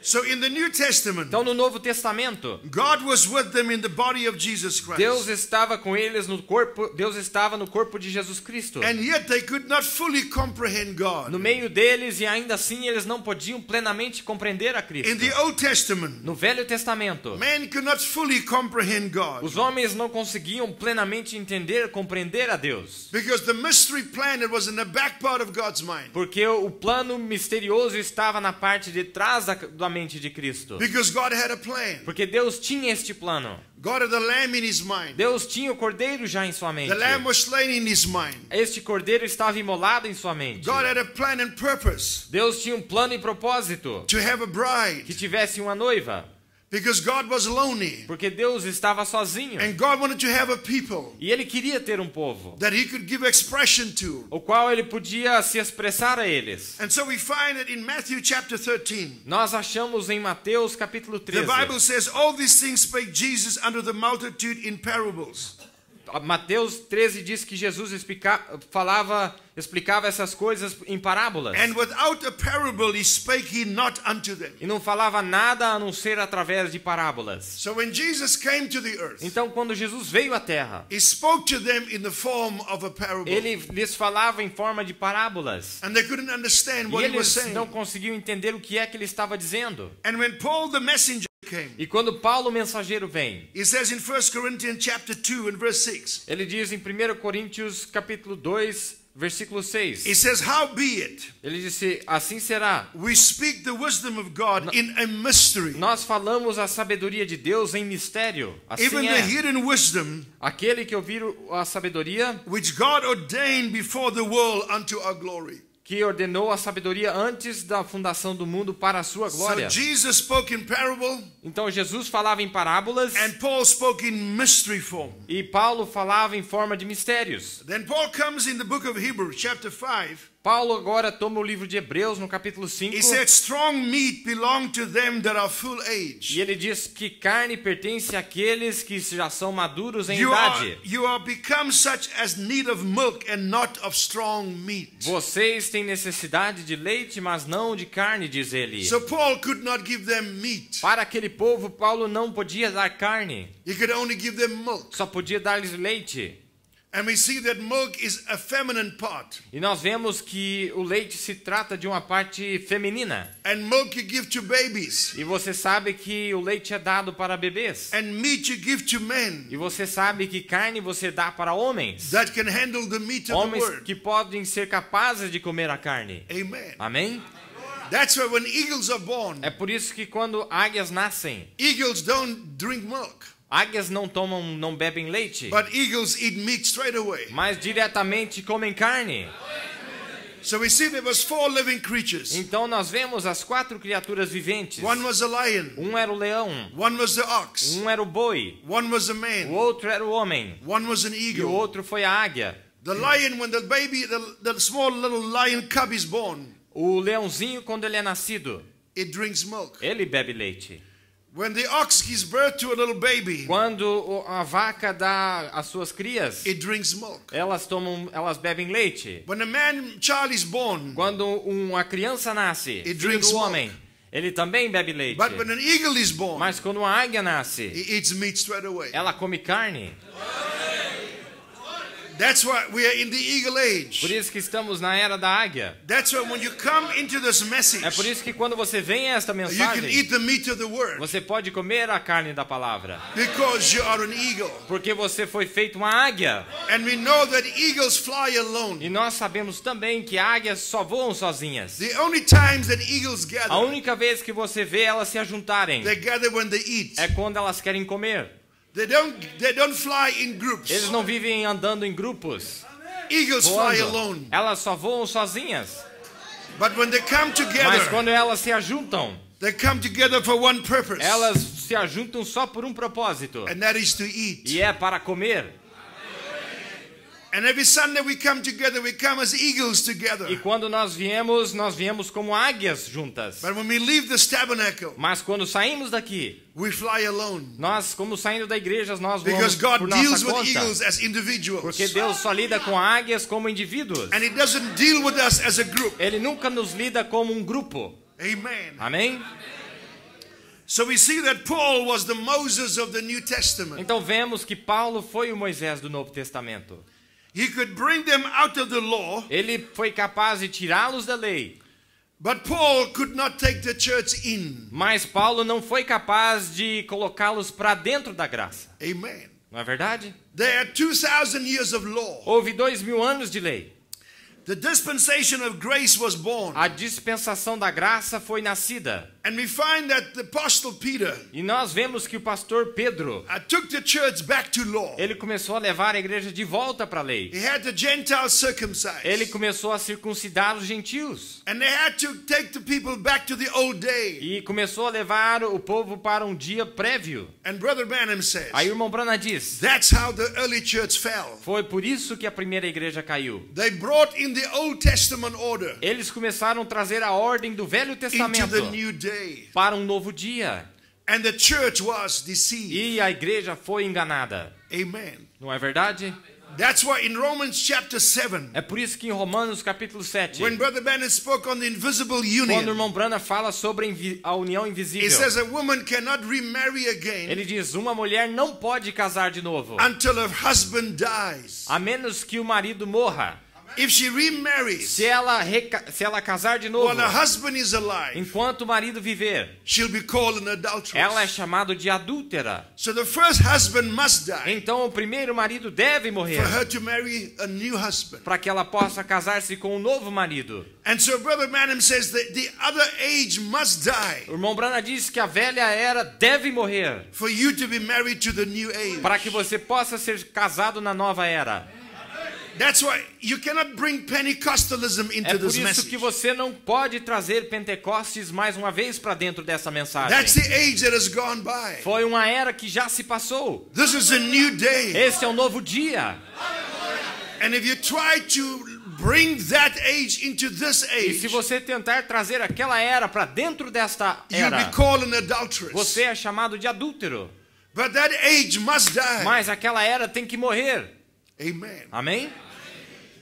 So in the New Testament, Então no Novo Testamento, God was with them in the body of Jesus Deus Christ. estava com eles no corpo, Deus estava no corpo de Jesus Cristo. And yet they could not fully comprehend God. No meio deles, e ainda assim eles não podiam plenamente compreender a Cristo. In the Old Testament, No Velho Testamento, man could not fully comprehend God. os homens não conseguiam plenamente entender, compreender a Deus. Because the mystery plan that was in the back part of God's mind Porque o plano misterioso estava na parte de trás da pela mente de Cristo. Because God had a plan. Porque Deus tinha este plano. God had the lamb in his mind. Deus tinha o cordeiro já em sua mente. The lamb was slain in his mind. Este cordeiro estava imolado em sua mente. God had a plan and purpose Deus tinha um plano e propósito. to have a Que bride. tivesse uma noiva. Because God was lonely. Porque Deus estava sozinho. And God wanted to have a people E Ele queria ter um povo. that he could give expression to. O qual Ele podia se expressar a eles. And so we find that in Matthew chapter 13. Nós achamos em Mateus capítulo The 13. Bible says, all these things spake Jesus unto the multitude in parables. Mateus 13 diz que Jesus explicava essas coisas em parábolas. And without a parable he spake he not unto them. E não falava nada a não ser através de parábolas. So when Jesus came to the earth, Então, quando Jesus veio à Terra, he spoke to them in the form of a parable. Ele lhes falava em forma de parábolas. And they couldn't understand E what he was eles saying. não conseguiam entender o que é que ele estava dizendo. And when Paul the messenger came, E quando Paulo, o mensageiro, vem, he says in 1 Corinthians chapter 2 and verse 6, ele diz em 1 Coríntios capítulo 2, versículo 6. he says, howbeit Ele disse, assim será. we speak the wisdom of God in a mystery, Nós falamos a sabedoria de Deus em mistério. even Assim the é. hidden wisdom Aquele que ouvir a sabedoria, which God ordained before the world unto our glory. que ordenou a sabedoria antes da fundação do mundo para a sua So glória. Jesus spoke in parable Então Jesus falava em parábolas and Paul spoke in mystery form. e Paulo falava em forma de mistérios. Then Paul comes in the book of Hebrews chapter 5. Paulo agora toma o livro de Hebreus no capítulo 5 He said, strong meat belong to them that are full age. e ele diz que carne pertence àqueles que já são maduros em You idade. are become such as need of milk and not of strong meat. Vocês têm necessidade de leite, mas não de carne, diz ele. So Paul could not give them meat. Para aquele povo, Paulo não podia dar carne, He could only give them milk. só podia dar-lhes leite. And we see that milk is a feminine part. E nós vemos que o leite se trata de uma parte feminina. And milk you give to babies. E você sabe que o leite é dado para bebês. And meat you give to men E você sabe que carne você dá para homens. that can handle the meat of the Homens word. que podem ser capazes de comer a carne. Amen. Amém? That's why when eagles are born, É por isso que quando águias nascem, eagles don't drink milk, águias não bebem leite, but eagles eat meat straight away. mas diretamente comem carne. So we see there was 4 living creatures. Então nós vemos as 4 criaturas viventes. One was a lion, Um era o leão, one was the ox, um era o boi, one was a o man, outro era o homem one was an e o eagle. outro foi a águia. The lion, when the small little lion cub is born, O leãozinho, quando ele é nascido, it drinks milk. ele bebe leite. When the ox gives birth to a little baby, Quando a vaca dá as suas crias, it drinks milk. elas bebem leite. When a man child is born, Quando uma criança nasce, It filho drinks do milk. homem, ele também bebe leite. but when an eagle is born, Mas quando uma águia nasce, he eats meat straight away. ela come carne. That's why we are in the eagle Por age. isso que estamos na era da águia. That's why when you come into this message, É por isso que quando você vem a esta you can mensagem, eat the meat of the word você pode comer a carne da palavra. because you are an eagle. Porque você foi feito uma águia. And we know that eagles fly alone. E nós sabemos também que águias só voam sozinhas. The only times that eagles A gather, única vez que você vê elas se ajuntarem they gather when they eat. é quando elas querem comer. They don't fly in groups. Eles não vivem andando em grupos, Eagles fly voando. alone. Elas só voam sozinhas. But when they come Mas together, quando elas se ajuntam, they come together for one purpose. elas se ajuntam só por um propósito. And that is to eat. E é para comer. And every Sunday we come together, we come as eagles E together. quando nós viemos como águias juntas. But when we leave this tabernacle, Mas quando saímos daqui, we fly alone. nós, como saindo da igreja, nós vamos Because por God nossa deals with conta. eagles as individuals. Porque Deus só lida com águias como indivíduos. And He doesn't deal with us as a group. Ele nunca nos lida como um grupo. Amen. Amém? So we see that Paul was the Moses of the New Testament. Então vemos que Paulo foi o Moisés do Novo Testamento. He could bring them out of the law, Ele foi capaz de tirá-los da lei. but Paul could not take the church in. Mas Paulo não foi capaz de colocá-los para dentro da graça. Amen. Não é verdade? There are 2,000 years of law. Houve 2000 anos de lei. The dispensation of grace was born. A dispensação da graça foi nascida. And we find that the Apostle Peter E nós vemos que o pastor Pedro, took the church back to law. ele começou a levar a igreja de volta para a lei. He had the Gentiles circumcised. Ele começou a circuncidar os gentios. And they had to take the people back to the old day. E começou a levar o povo para um dia prévio. And Brother Branham says, Aí o irmão Branham diz, that's how the early church fell. foi por isso que a primeira igreja caiu. They brought in the Old Testament order Eles começaram a trazer a ordem do Velho into Testamento the new day. para um novo dia. And the church was deceived. E a igreja foi enganada. Amen. Não é verdade? That's why in Romans chapter 7, É por isso que em Romanos capítulo 7, when Brother Branham spoke on the invisible quando o union, irmão Branham fala sobre a união he invisível, says a woman cannot remarry again ele diz, uma mulher não pode casar de novo, until her husband dies. a menos que o marido morra. If she remarries Se ela casar de novo, while her husband is alive, enquanto o marido viver, she'll be called an adulteress. ela é chamada de adúltera. So the first husband must die Então o primeiro marido deve morrer for her to marry a new husband. para que ela possa casar-se com um novo marido. And so Brother Branham says that the other age must die O irmão Branham diz que a velha era deve morrer for you to be married to the new age. para que você possa ser casado na nova era. That's why you cannot bring Pentecostalism É into por this isso message. que você não pode trazer Pentecostes mais uma vez para dentro dessa That's mensagem. the age that has gone by. Foi uma era que já se passou. This is a new day. Esse é um novo dia. And if you try to bring that age into this E se age, você tentar trazer aquela era para dentro desta you'll be era, called an adulteress. você é chamado de adúltero. But that age must die. Mas aquela era tem que morrer. Amen. Amém?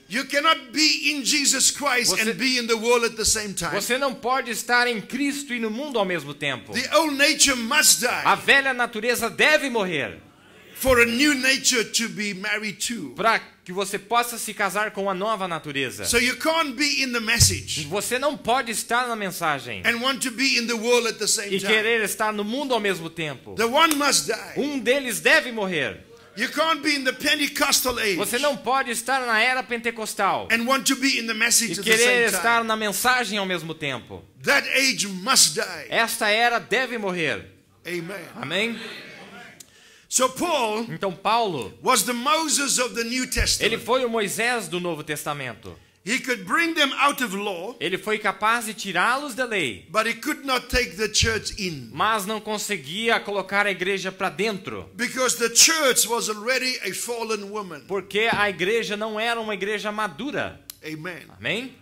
You cannot be in Jesus Christ Você- and be in the world at the same time. Você não pode estar em Cristo e no mundo ao mesmo tempo. The old nature must A die velha natureza deve morrer for a new nature to be married to. para que você possa se casar com a nova natureza. So you can't be in the message Você não pode estar na mensagem and want to be in the world at the same e time. querer estar no mundo ao mesmo tempo. The one must die. Um deles deve morrer. You can't be in the Pentecostal age Você não pode estar na era pentecostal and want to be in the message e at the querer same estar time. na mensagem ao mesmo tempo. That age must die. Esta era deve morrer. Amen. Amém? So Paul Então Paulo, was the Moses of the New ele Testament. foi o Moisés do Novo Testamento. He could bring them out of law, Ele foi capaz de tirá-los da lei, but he could not take the church in. mas não conseguia colocar a igreja para dentro, Because the church was already a fallen woman. porque a igreja não era uma igreja madura. Amen. Amém?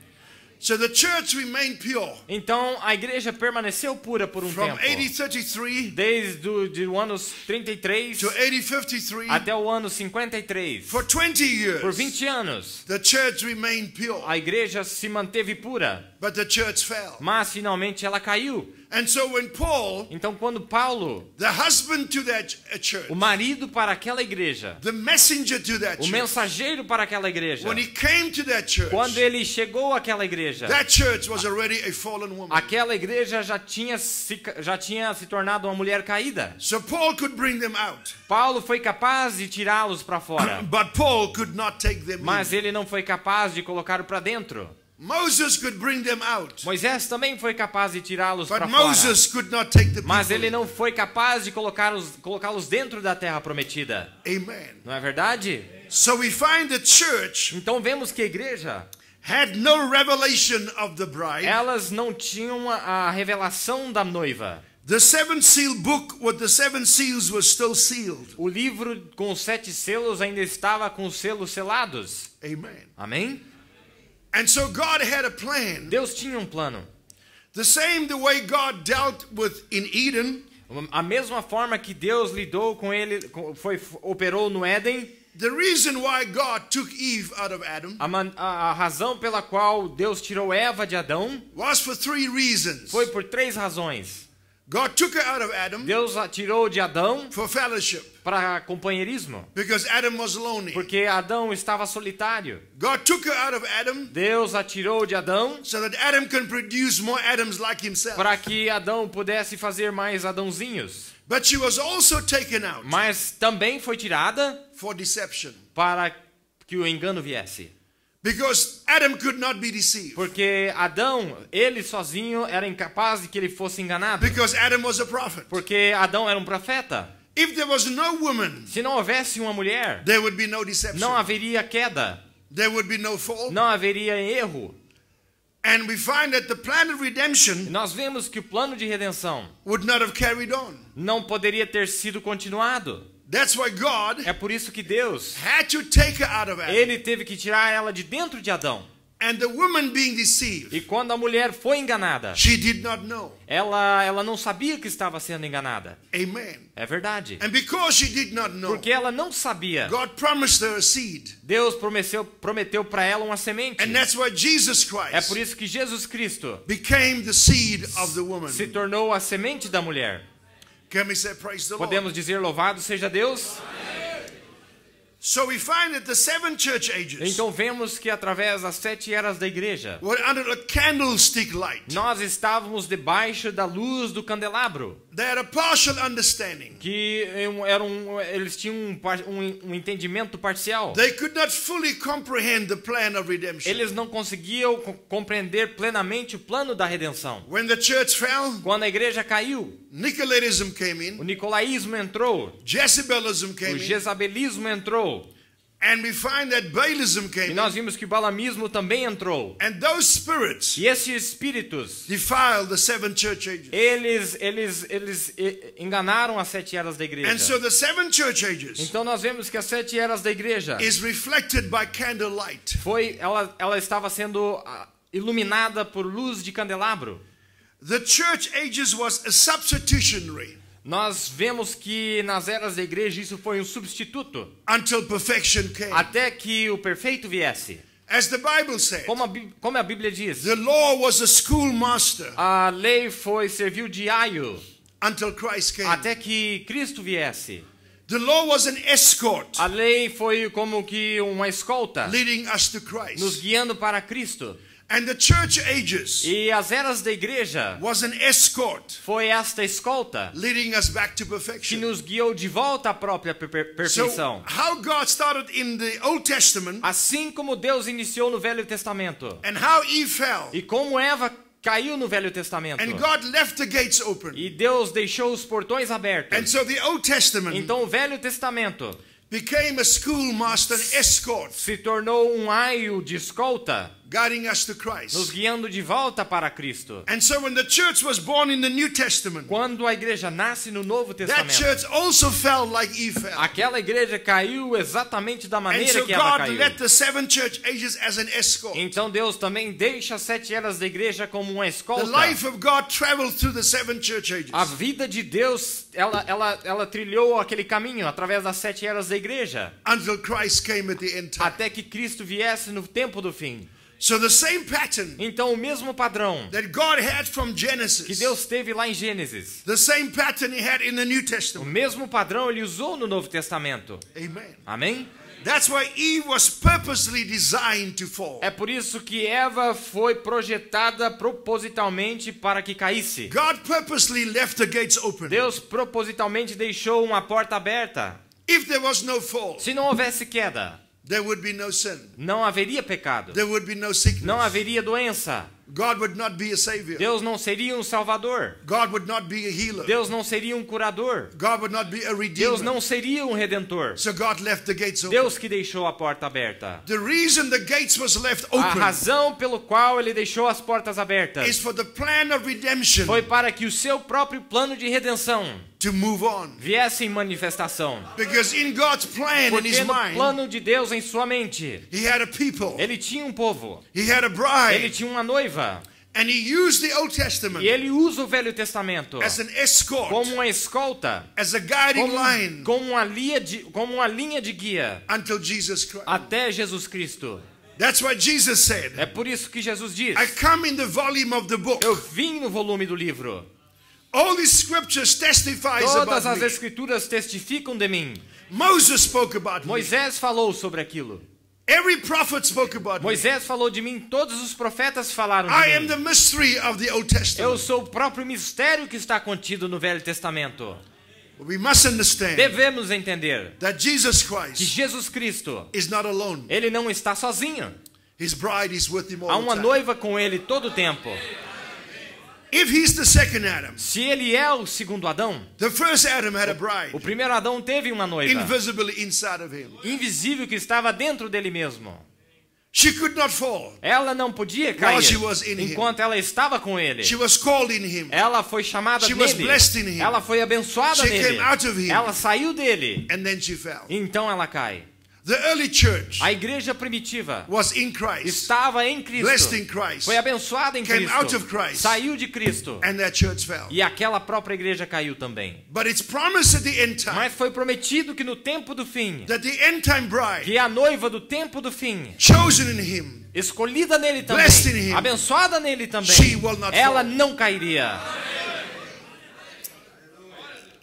So the church remained pure Então a igreja permaneceu pura por um from tempo. 8033 Desde o ano 33 to 8053. até o ano 53. For 20 Por years, 20 anos, the church remained pure, a igreja se manteve pura, but the church fell. mas finalmente ela caiu. And so when Paul, Então quando Paulo, the husband to that church, o marido para aquela igreja, the messenger to that o church, mensageiro para aquela igreja, when he came to that church, quando ele chegou àquela igreja, that church was already a fallen woman. aquela igreja já tinha se tornado uma mulher caída. So Paul could bring them out, Paulo foi capaz de tirá-los para fora, but Paul could not take them mas in. ele não foi capaz de colocá-los para dentro. Moses could bring them out, Moisés também foi capaz de tirá-los but para fora, Moses could not take the mas people ele in. não foi capaz de colocá-los dentro da terra prometida. Amen. Não é verdade? So we find the church Então vemos que a igreja, had no revelation of the bride. elas não tinham a revelação da noiva. The seventh seal book with the seven seals was still sealed. O livro com os 7 selos ainda estava com os selos selados. Amen. Amém? And so God had a plan. Deus tinha um plano. The way God dealt with in Eden, A mesma forma que Deus lidou com ele, operou no Éden, the reason why God took Eve out of Adam a razão pela qual Deus tirou Eva de Adão was for 3 reasons. foi por 3 razões. God took her out of Adam Deus a tirou de Adão for fellowship para companheirismo, because Adam was lonely. porque Adão estava solitário. God took her out of Adam Deus a tirou de Adão so that Adam can produce more Adams like himself. para que Adão pudesse fazer mais Adãozinhos. But she was also taken out Mas também foi tirada for deception. para que o engano viesse. Because Adam could not be deceived. Porque Adão, ele sozinho, era incapaz de que ele fosse enganado. Because Adam was a prophet. Porque Adão era um profeta. If there was no woman, Se não houvesse uma mulher, there would be no deception. não haveria queda, There would be no fall. não haveria erro. And we find that the plan of E redemption nós vemos que o plano de redenção would not have carried on. não poderia ter sido continuado. That's why God É por isso que Deus, had to take her out of Adam. ele teve que tirar ela de dentro de Adão. And the woman being deceived, E quando a mulher foi enganada, she did not know. ela não sabia que estava sendo enganada. Amen. É verdade. And because she did not know, Porque ela não sabia. God promised her a seed. Deus prometeu para ela uma semente. And that's why Jesus É por Christ isso que Jesus Cristo became the seed of the woman. se tornou a semente da mulher. Can we say praise the Lord? Podemos dizer louvado seja Deus? So we find that the 7 church ages Então vemos que através das 7 eras da igreja, were under a candlestick light. nós estávamos debaixo da luz do candelabro. They had a partial understanding. Que eles tinham um entendimento parcial. They could not fully comprehend the plan of redemption. Eles não conseguiam compreender plenamente o plano da redenção. When the church fell, Quando a igreja caiu, Nicolaitanism came o in, nicolaísmo entrou, Jezebelism o came in, jezabelismo entrou, and we find that Baalism e came nós in. vimos que o balamismo também entrou. And those spirits E esses espíritos, defiled the 7 church ages. eles enganaram as 7 eras da And igreja. so the 7 church ages Então nós vemos que as 7 eras da igreja is reflected by candlelight. ela estava sendo iluminada por luz de candelabro. The church ages was a substitutionary Nós vemos que nas eras da igreja isso foi um substituto until perfection came. até que o perfeito viesse. As the Bible said, Como a Bíblia diz, the law was a schoolmaster a lei serviu de aio until Christ came. até que Cristo viesse. The law was an escort A lei foi como que uma escolta leading us to nos Christ. guiando para Cristo. And the church ages E as eras da igreja was an escort foi esta escolta leading us back to que perfection. nos guiou de volta à própria So, perfeição. how God started in the Old Testament Assim como Deus iniciou no Velho Testamento and how Eve fell, e como Eva caiu no Velho Testamento. and God left the gates open. E Deus deixou os portões And abertos. so the Old Testament Então o Velho Testamento became a schoolmaster, an escort, se tornou um aio de escolta, guiding us to nos Christ. guiando de volta para Cristo. And so when the church was born in the New Testament, Quando a igreja nasce no Novo that Testamento, church also fell like Eve fell. aquela igreja caiu exatamente da And maneira so que ela God caiu. let the 7 church ages as an escort. Então Deus também deixa as 7 eras da igreja como uma The escolta. life of God traveled through the 7 church ages. A vida de Deus, ela trilhou aquele caminho através das 7 eras da igreja, Until Christ came at the end time. até que Cristo viesse no tempo do fim. So the same pattern Então o mesmo padrão that God had from que Genesis, Deus teve lá em Gênesis, the same pattern He had in the New o Testament. mesmo padrão ele usou no Novo Testamento. Amen. Amém? That's why Eve was purposely designed to fall. É por isso que Eva foi projetada propositalmente para que caísse. God purposely left the gates open. Deus propositalmente deixou uma porta aberta. If there was no fall, Se não houvesse queda, there would be no sin. não haveria pecado. There would be no sickness. Não haveria doença. God would not be a savior. Deus não seria um salvador. God would not be a healer. Deus não seria um curador. God would not be a Deus redeemer. não seria um redentor. So God left the gates open. Deus que deixou a porta aberta. The reason the gates was left A open razão pelo qual ele deixou as portas abertas is for the plan of redemption foi para que o seu próprio plano de redenção to move on. viesse em manifestação. Because in God's plan, in Porque His no mind, plano de Deus em sua mente, He had a people. ele tinha um povo, He had a ele bride. tinha uma noiva, And He used the Old e Testament ele usa o Velho Testamento as an escort, como uma escolta, as a guiding line como uma linha de guia until Jesus Christ. até Jesus Cristo. That's why Jesus said, É por isso que Jesus diz: I come in the volume of the book. eu vim no volume do livro. All these scriptures testifies Todas about as me. escrituras testificam de mim. Moses spoke about me. Moisés falou sobre aquilo. Every prophet spoke about me. Moisés falou de mim, todos os profetas falaram I de am mim. the mystery of the Old Eu Testament. sou o próprio mistério que está contido no Velho Testamento. We must understand Devemos entender that Jesus que Christ Jesus Cristo, is not alone. ele não está sozinho. His bride is with him Há all the uma time. noiva com ele todo o tempo. If he's the second Adam, Se ele é o segundo Adão, the first Adam had a bride, o primeiro Adão teve uma noiva invisibly inside of him. invisível que estava dentro dele mesmo. She could not fall. Ela não podia While cair she was in him. enquanto ela estava com ele. She was called in him. Ela foi chamada She was nele. blessed in him. Ela foi abençoada She nele. came out of him. Ela saiu dele. And then she fell. Então ela cai. The early church A igreja primitiva was in Christ, estava em Cristo. blessed in Christ, Foi abençoada em came out Cristo. of Christ, Saiu de Cristo. and that church fell. E aquela própria igreja caiu também. But it's promised at the end time Mas foi prometido que no tempo do fim, that the end time bride, que a noiva do tempo do fim, chosen in him, escolhida nele também, Blessed in him, abençoada nele também, she will not ela fall. não cairia.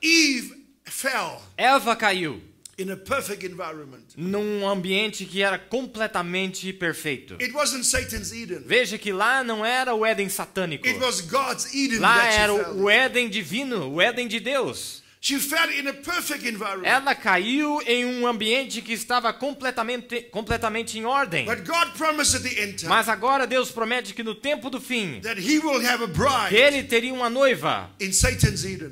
Eve fell Eva caiu in a perfect environment. num ambiente que era completamente perfeito. It wasn't Satan's Eden. Veja que lá não era o Éden satânico. It was God's Eden Lá that she era fell o in. Éden divino, o Éden de Deus. She fell in a perfect environment. Ela caiu em um ambiente que estava completamente em ordem. But God promised at the end time Mas agora Deus promete que no tempo do fim, that he will have a que bride ele teria uma noiva in Satan's Eden.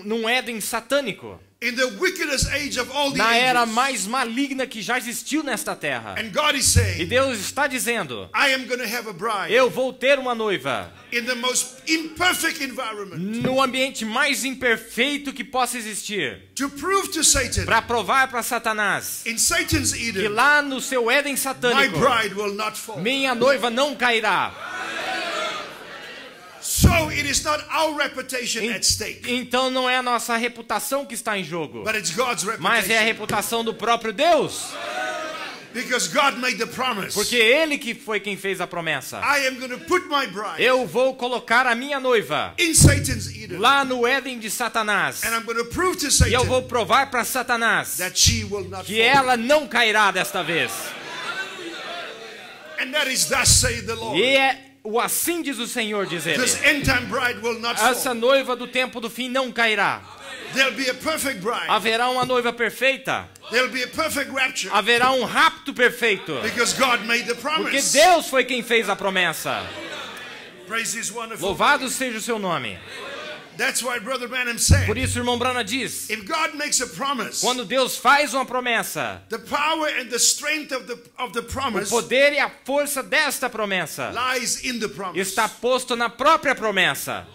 num Éden satânico. In the wickedest age of all the Na era ages. mais maligna que já existiu nesta terra. And God is E saying, Deus está dizendo, I am going to have a bride eu vou ter uma noiva in the most imperfect environment no ambiente mais imperfeito que possa existir, to prove to Satan para provar para Satanás in Satan's que Eden, lá no seu Éden my satânico, bride will not fall. minha noiva não cairá. So it is not our reputation at stake, Então não é a nossa reputação que está em jogo, but it's God's mas é a reputation. reputação do próprio Deus. Because God made the promise. Porque Ele que foi quem fez a promessa. I am going to put my bride Eu vou colocar a minha noiva in Satan's Eden. lá no Éden de Satanás. And I'm going to prove to E eu Satan vou provar para Satanás that she will not que fall. ela não cairá desta vez. And that is thus saith the Lord. E é o assim diz o Senhor, diz ele. This end time bride will not Essa fall. noiva do tempo do fim não cairá. There'll be a perfect bride. Haverá uma noiva perfeita. There'll be a perfect rapture. Haverá um rapto perfeito. Because God made the Porque promise. Deus foi quem fez a promessa. Praise His wonderful. Louvado seja o seu nome. That's why Brother Branham said, Por isso, o irmão Branham diz, if God makes a promise, quando Deus faz uma promessa, the power and the strength of the o promise poder e a força desta promessa lies in the promise. está posto na própria promessa.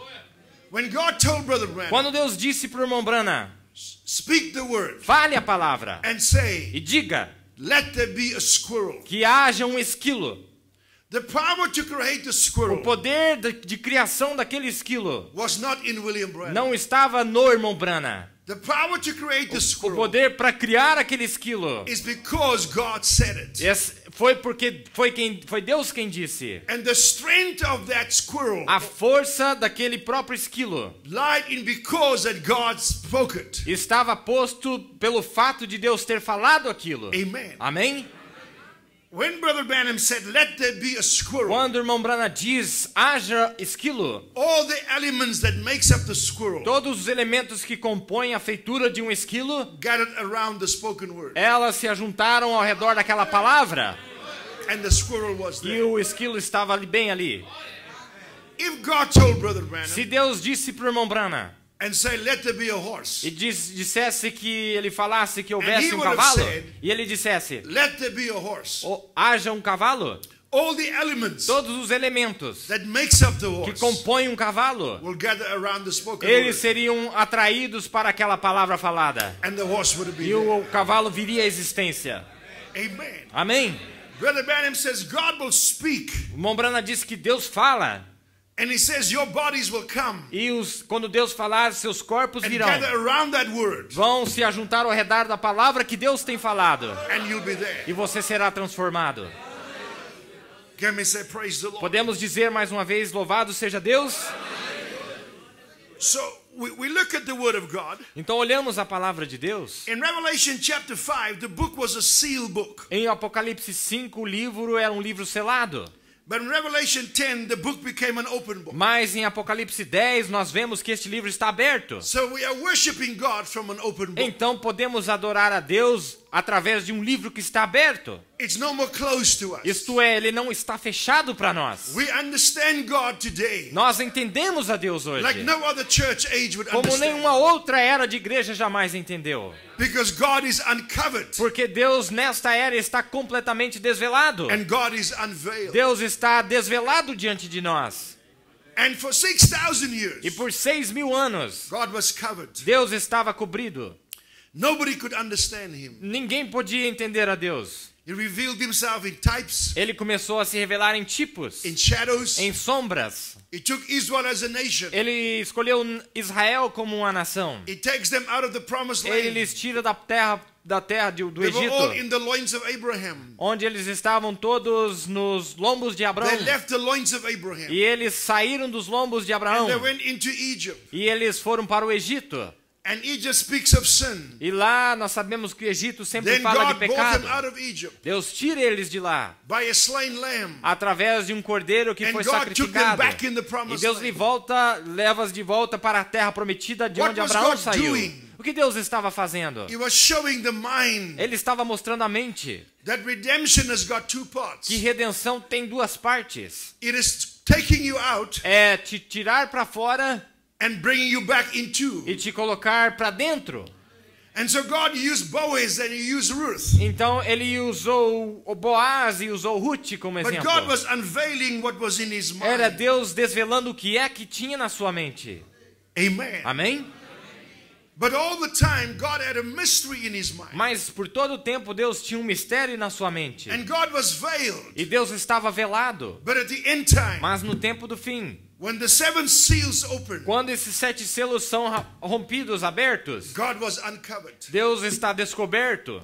When God told Brother Branham, Quando Deus disse para o irmão Branham, speak the word fale a palavra and say, e diga let there be a squirrel. que haja um esquilo. The power to create the O squirrel poder de criação daquele esquilo was not in William Branham. não estava no irmão Branham. The power to create the O squirrel poder para criar aquele esquilo is because God said it. foi porque foi Deus quem disse. And the strength of that squirrel A força daquele próprio esquilo lied in because that God spoke it. estava posto pelo fato de Deus ter falado aquilo. Amen. Amém? When Brother Branham said, let there be a squirrel, Quando o irmão Branham diz, haja esquilo, all the elements that makes up the squirrel todos os elementos que compõem a feitura de um esquilo, gathered around the spoken word. elas se ajuntaram ao redor daquela palavra And the squirrel was e there. o esquilo estava ali, bem ali. If God told Brother Branham Se Deus disse para o irmão Branham and say, let there be a horse, e dissesse que ele falasse que houvesse he um would have cavalo, said, e ele dissesse, let there be a horse, haja um cavalo, all the elements todos os elementos that makes up the que horse compõem um cavalo, will gather around the spoken eles word. seriam atraídos para aquela palavra falada. And the horse would be E there. o cavalo viria à existência. Amen. Amém? Brother Branham says God will speak. O irmão Branham diz que Deus fala. And he says your bodies will come E quando Deus falar, seus corpos and virão. gather around that word. Vão se ajuntar ao redor da palavra que Deus tem falado. And you'll be there. E você será transformado. Can we say praise the Lord? Podemos dizer mais uma vez, louvado seja Deus? So we look at the word of God. Então olhamos a palavra de Deus. In Revelation chapter 5, the book was a seal book. Em Apocalipse 5, o livro era um livro selado. But in Revelation 10, the book became an open book. Mas em Apocalipse 10, nós vemos que este livro está aberto. So we are worshiping God from an open book. Então podemos adorar a Deus através de um livro que está aberto. It's no more closed to us. Isto é, ele não está fechado para nós. We understand God today Nós entendemos a Deus hoje, like no other church age would como understand. nenhuma outra era de igreja jamais entendeu. Because God is uncovered Porque Deus nesta era está completamente desvelado. and God is unveiled. Deus está desvelado diante de nós. And for 6,000 E years, por 6.000 anos, God was covered. Deus estava cobrido. Nobody could understand him. Ninguém podia entender a Deus. He revealed himself in types, Ele começou a se revelar em tipos, in shadows. em sombras. He took Israel as a nation. Ele escolheu Israel como uma nação. He takes them out of the promised Ele land. lhes tira da terra do They were all Egito, in the loins of Abraham. onde eles estavam todos nos lombos de Abraão. They left the loins of Abraham. E eles saíram dos lombos de And Abraão. they went into Egypt. E eles foram para o Egito. And Egypt speaks of sin. E lá nós sabemos que o Egito sempre Then fala de God brought pecado. them out of Egypt Deus tira eles de lá by a slain lamb. através de um cordeiro que And foi God took them sacrificado. back in the E promised Deus land. leva-os de volta para a terra prometida de What onde was Abraão God saiu. doing? O que Deus estava fazendo? He was showing the mind Ele estava mostrando à mente that redemption has got two parts. que redenção tem duas partes. It is taking you out É te tirar para fora and bringing you back into. e te colocar para dentro. And so God used Boaz and he used Ruth. Então ele usou o Boaz e usou Ruth como But exemplo. God was unveiling what was in his Era mind. Deus desvelando o que é que tinha na sua mente. Amen. Amém? But all the time, God had a mystery in his mind. Mas por todo o tempo Deus tinha um mistério na sua mente. And God was veiled. E Deus estava velado. But at the end time, Mas no tempo do fim, when the seven seals opened, quando esses 7 selos são rompidos, abertos, God was uncovered. Deus está descoberto.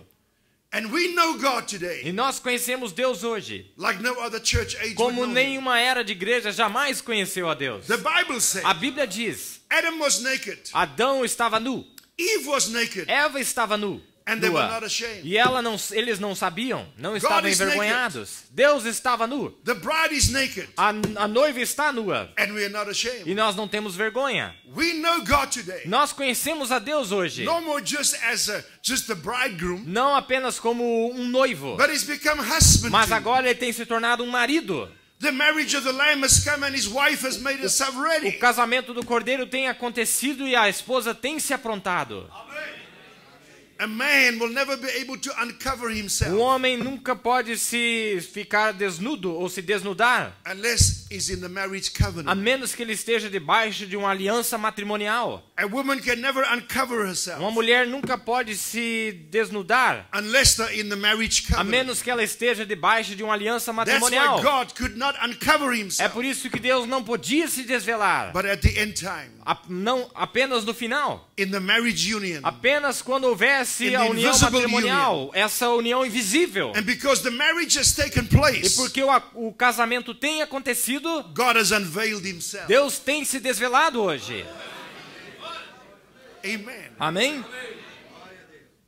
And we know God today E nós conhecemos Deus hoje, like no other church age would como know him. nenhuma era de igreja jamais conheceu a Deus. The Bible says A Bíblia diz, Adam was naked, Adão estava nu, Eve was naked, Eva estava nu. and they were Nua. not ashamed. E eles não sabiam, não estavam is envergonhados. Deus estava nu. The bride is naked, A noiva está nua. and we are not ashamed. E nós não temos vergonha. We know God today, Nós conhecemos a Deus hoje. no more just as just the bridegroom, Não apenas como um noivo, but he's become husband. mas to. agora ele tem se tornado um marido. The marriage of the Lamb has come, and his wife has made herself O ready. casamento do cordeiro tem acontecido e a esposa tem se aprontado. A man will never be able to uncover himself O homem nunca pode se ficar desnudo ou se desnudar, unless he's in the marriage a covenant. menos que ele esteja debaixo de uma aliança matrimonial. A woman can never uncover herself Uma mulher nunca pode se desnudar, unless they're in the marriage a covenant. menos que ela esteja debaixo de uma aliança That's matrimonial. why God could not uncover É himself. por isso que Deus não podia se desvelar, But at the end time, não apenas no final, in the marriage union, apenas quando houvesse In a the união invisible matrimonial, essa união invisível. and because the marriage has taken E place, porque o casamento tem acontecido, God has unveiled himself. Deus tem se desvelado hoje. Amen. Amém?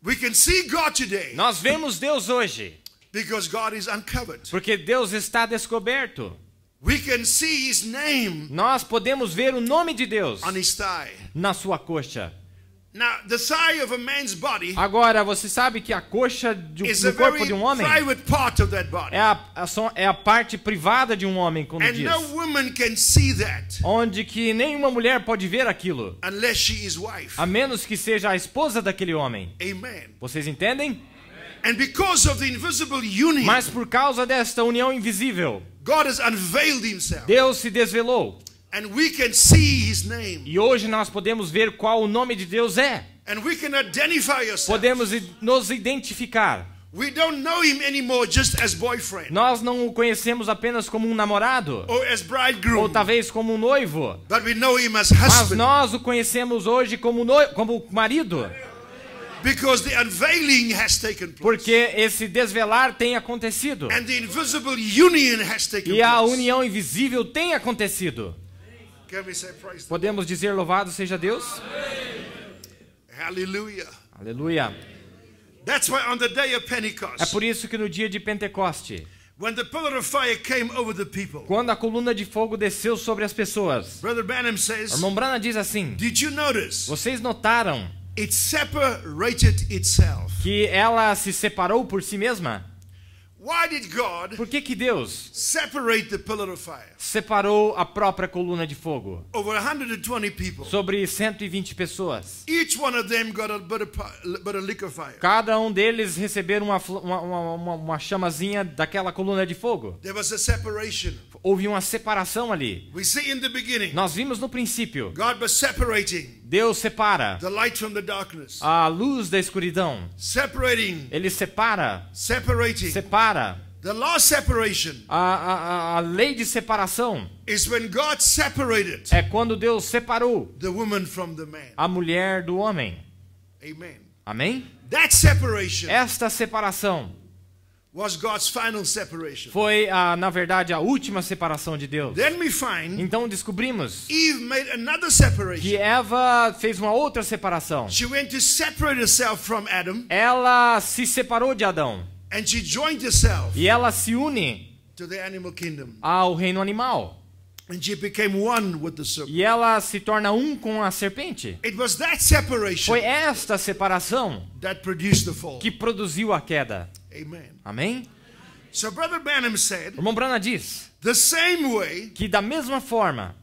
We can see God today Nós vemos Deus hoje, because God is uncovered. porque Deus está descoberto. We can see his name Nós podemos ver o nome de Deus on his thigh. na sua coxa. Now, the thigh of a man's body Agora, você sabe que a coxa is a do corpo very de um homem private part of that body. é a parte privada de um homem, como And diz. no woman can see that Onde que nenhuma mulher pode ver aquilo, unless she is wife. a menos que seja a esposa daquele homem. Amen. Vocês entendem? And because of the invisible union, Mas por causa desta união invisível, God has unveiled himself. Deus se desvelou. And we can see his name. E hoje nós podemos ver qual o nome de Deus é. And we can identify ourselves. Podemos nos identificar. We don't know him anymore just as boyfriend Nós não o conhecemos apenas como um namorado, or as ou bridegroom, talvez como um noivo. but we know him as Mas husband nós o conhecemos hoje como marido, because the unveiling has taken place. porque esse desvelar tem acontecido. And the invisible union has taken E a place. união invisível tem acontecido. Can we say praise the Podemos dizer louvado seja Deus? Hallelujah. Aleluia. That's why on the day of É Pentecost, por isso que no dia de Pentecoste, when the pillar of fire came over the people, quando a coluna de fogo desceu sobre as pessoas, Brother Branham o says, irmão Branham diz assim: did you notice vocês notaram it separated itself. que ela se separou por si mesma? Why did God Por que Deus separate the pillar of fire? separou a própria coluna de fogo Over 120 people. sobre 120 pessoas? Each one of them got a bit of lick of fire. Cada um deles receberam uma chamazinha daquela coluna de fogo. There was a separation. Houve uma separação ali. We see in the beginning, Nós vimos no princípio. God was separating Deus separa the light from the darkness. a luz da escuridão. Separating, Ele separa. The last separation A lei de separação is when God separated é quando Deus separou the woman from the man. a mulher do homem. Amen. Amém? That separation Esta separação was God's final separation. foi, na verdade, a última separação de Deus. Then we find Então descobrimos Eve made another que separation. Eva fez uma outra separação. She went to separate herself from Adam, Ela se separou de Adão and she joined herself e ela se une to the animal kingdom. ao reino animal. And she became one with the serpent. E ela se torna um com a serpente. It was that separation Foi esta separação that produced the fall. que produziu a queda. Amen. Amém? So Brother Branham said, O irmão Branham diz the same way que da mesma forma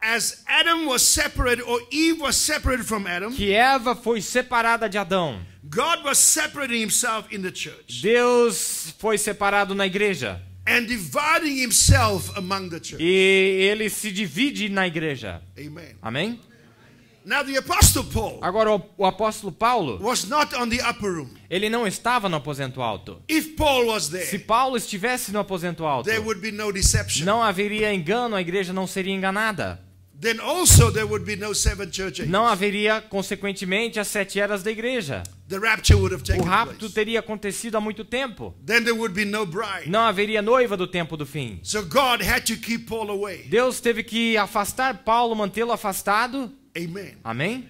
as Adam was separated, or Eve was separated from Adam, que Eva foi separada de Adão, God was separating himself in the church Deus foi separado na igreja. and dividing himself among the church. E ele se divide na igreja. Amen. Amém? Now the Apostle Paul Agora o apóstolo Paulo, was not on the upper room. ele não estava no aposento alto. If Paul was Se there, Paulo estivesse no aposento alto, there would be no deception. não haveria engano, a igreja não seria enganada. Then also there would be no seven church ages. Não haveria, consequentemente, as 7 eras da igreja. The rapture would have O taken rapto place. teria acontecido há muito tempo. Then there would be no bride. Não haveria noiva do tempo do fim. So God had to keep Paul away. Deus teve que afastar Paulo, mantê-lo afastado. Amen. Amém?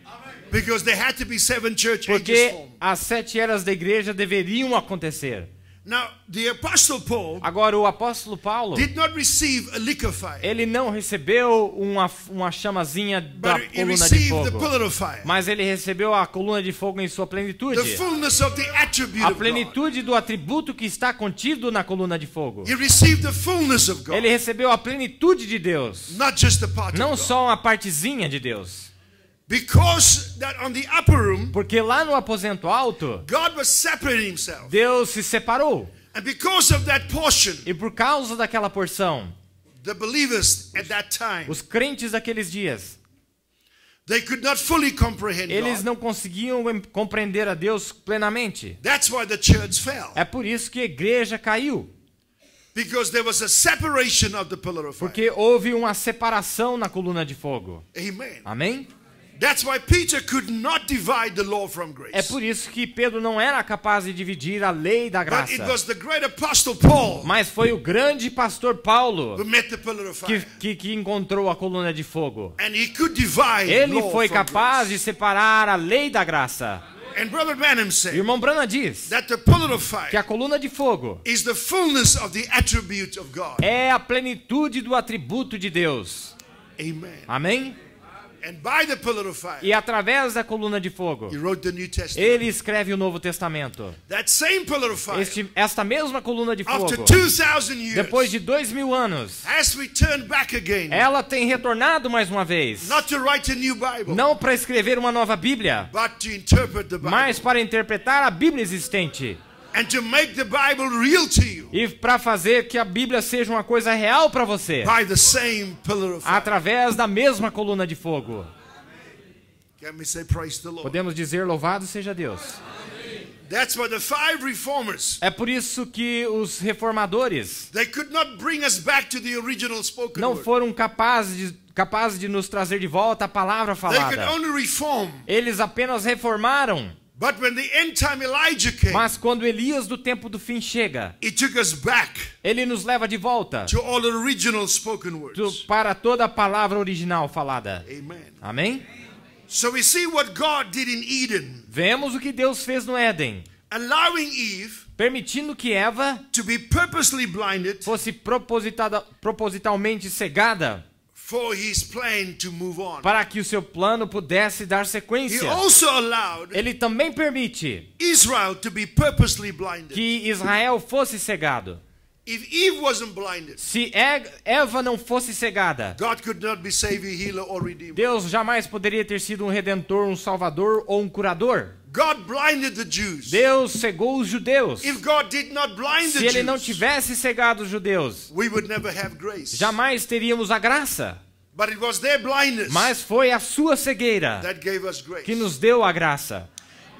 Because there had to be seven church ages Porque formed. as 7 eras da igreja deveriam acontecer. Now, the Apostle Paul Agora, o apóstolo Paulo, did not receive a lick of fire, ele não recebeu uma chamazinha da but he coluna de received the fogo, pillar of fire. mas ele recebeu a coluna de fogo em sua plenitude. The fullness of the attribute A of God. plenitude do atributo que está contido na coluna de fogo. He received the fullness of God, Ele recebeu a plenitude de Deus, not just the part não of God. só uma partezinha de Deus. Because that on the upper room, Porque lá no aposento alto, God was separating himself. Deus se separou. And because of that portion, E por causa daquela porção, the believers at that time, os crentes daqueles dias, they could not fully comprehend eles God. não conseguiam compreender a Deus plenamente. That's why the church fell. É por isso que a igreja caiu. Because there was a separation of the pillar of fire. Porque houve uma separação na coluna de fogo. Amen. Amém? That's why Peter could not divide the law from grace. É por isso que Pedro não era capaz de dividir a lei da But it graça. was the great apostle Paul Mas foi o grande pastor Paulo who met the pillar of fire. que encontrou a coluna de fogo. And he could divide Ele law foi from capaz grace. de separar a lei da graça. And Brother Branham E o said irmão Branham diz that the pillar of que fire a coluna de fogo is the fullness of the attribute of God. é a plenitude do atributo de Deus. Amen. Amém? And by the pillar of fire, E através da coluna de fogo, he wrote the New Testament. ele escreve o Novo Testamento. That same pillar of fire, Esta mesma coluna de after fogo, 2,000 years, depois de 2000 anos, has returned back again, ela tem retornado mais uma vez. not to write a new Bible, Não para escrever uma nova Bíblia, but to interpret the Bible. mas para interpretar a Bíblia existente. And to make the Bible real to you E para fazer que a Bíblia seja uma coisa real para você. by the same pillar of fire. Através da mesma coluna de fogo. Can we say praise the Lord? Podemos dizer louvado seja Deus. That's why the five reformers, É por isso que os reformadores they could not bring us back to the original spoken não word. foram capazes de nos trazer de volta a palavra They could falada. only reform. Eles apenas reformaram. But when the end time Elijah came, Mas quando Elias do tempo do fim chega, he took us back ele nos leva de volta to all the original spoken words. para toda a palavra original falada. Amen. Amém? So we see what God did in Eden, Vemos o que Deus fez no Éden, allowing Eve permitindo que Eva to be purposely blinded fosse propositalmente cegada for his plan to move on. para que o seu plano pudesse dar He sequência. also allowed Ele também permite Israel to be purposely blinded. que Israel fosse cegado. If Eve wasn't blinded, Se Eva não fosse cegada, God could not be Savior, Healer, or Redeemer. Deus jamais poderia ter sido um redentor, um salvador ou um curador. God blinded the Jews. Deus cegou os judeus. If God did not blind the Se ele não Jews, tivesse cegado os judeus, we would never have grace. jamais teríamos a graça. But it was their blindness Mas foi a sua cegueira that gave us grace. que nos deu a graça.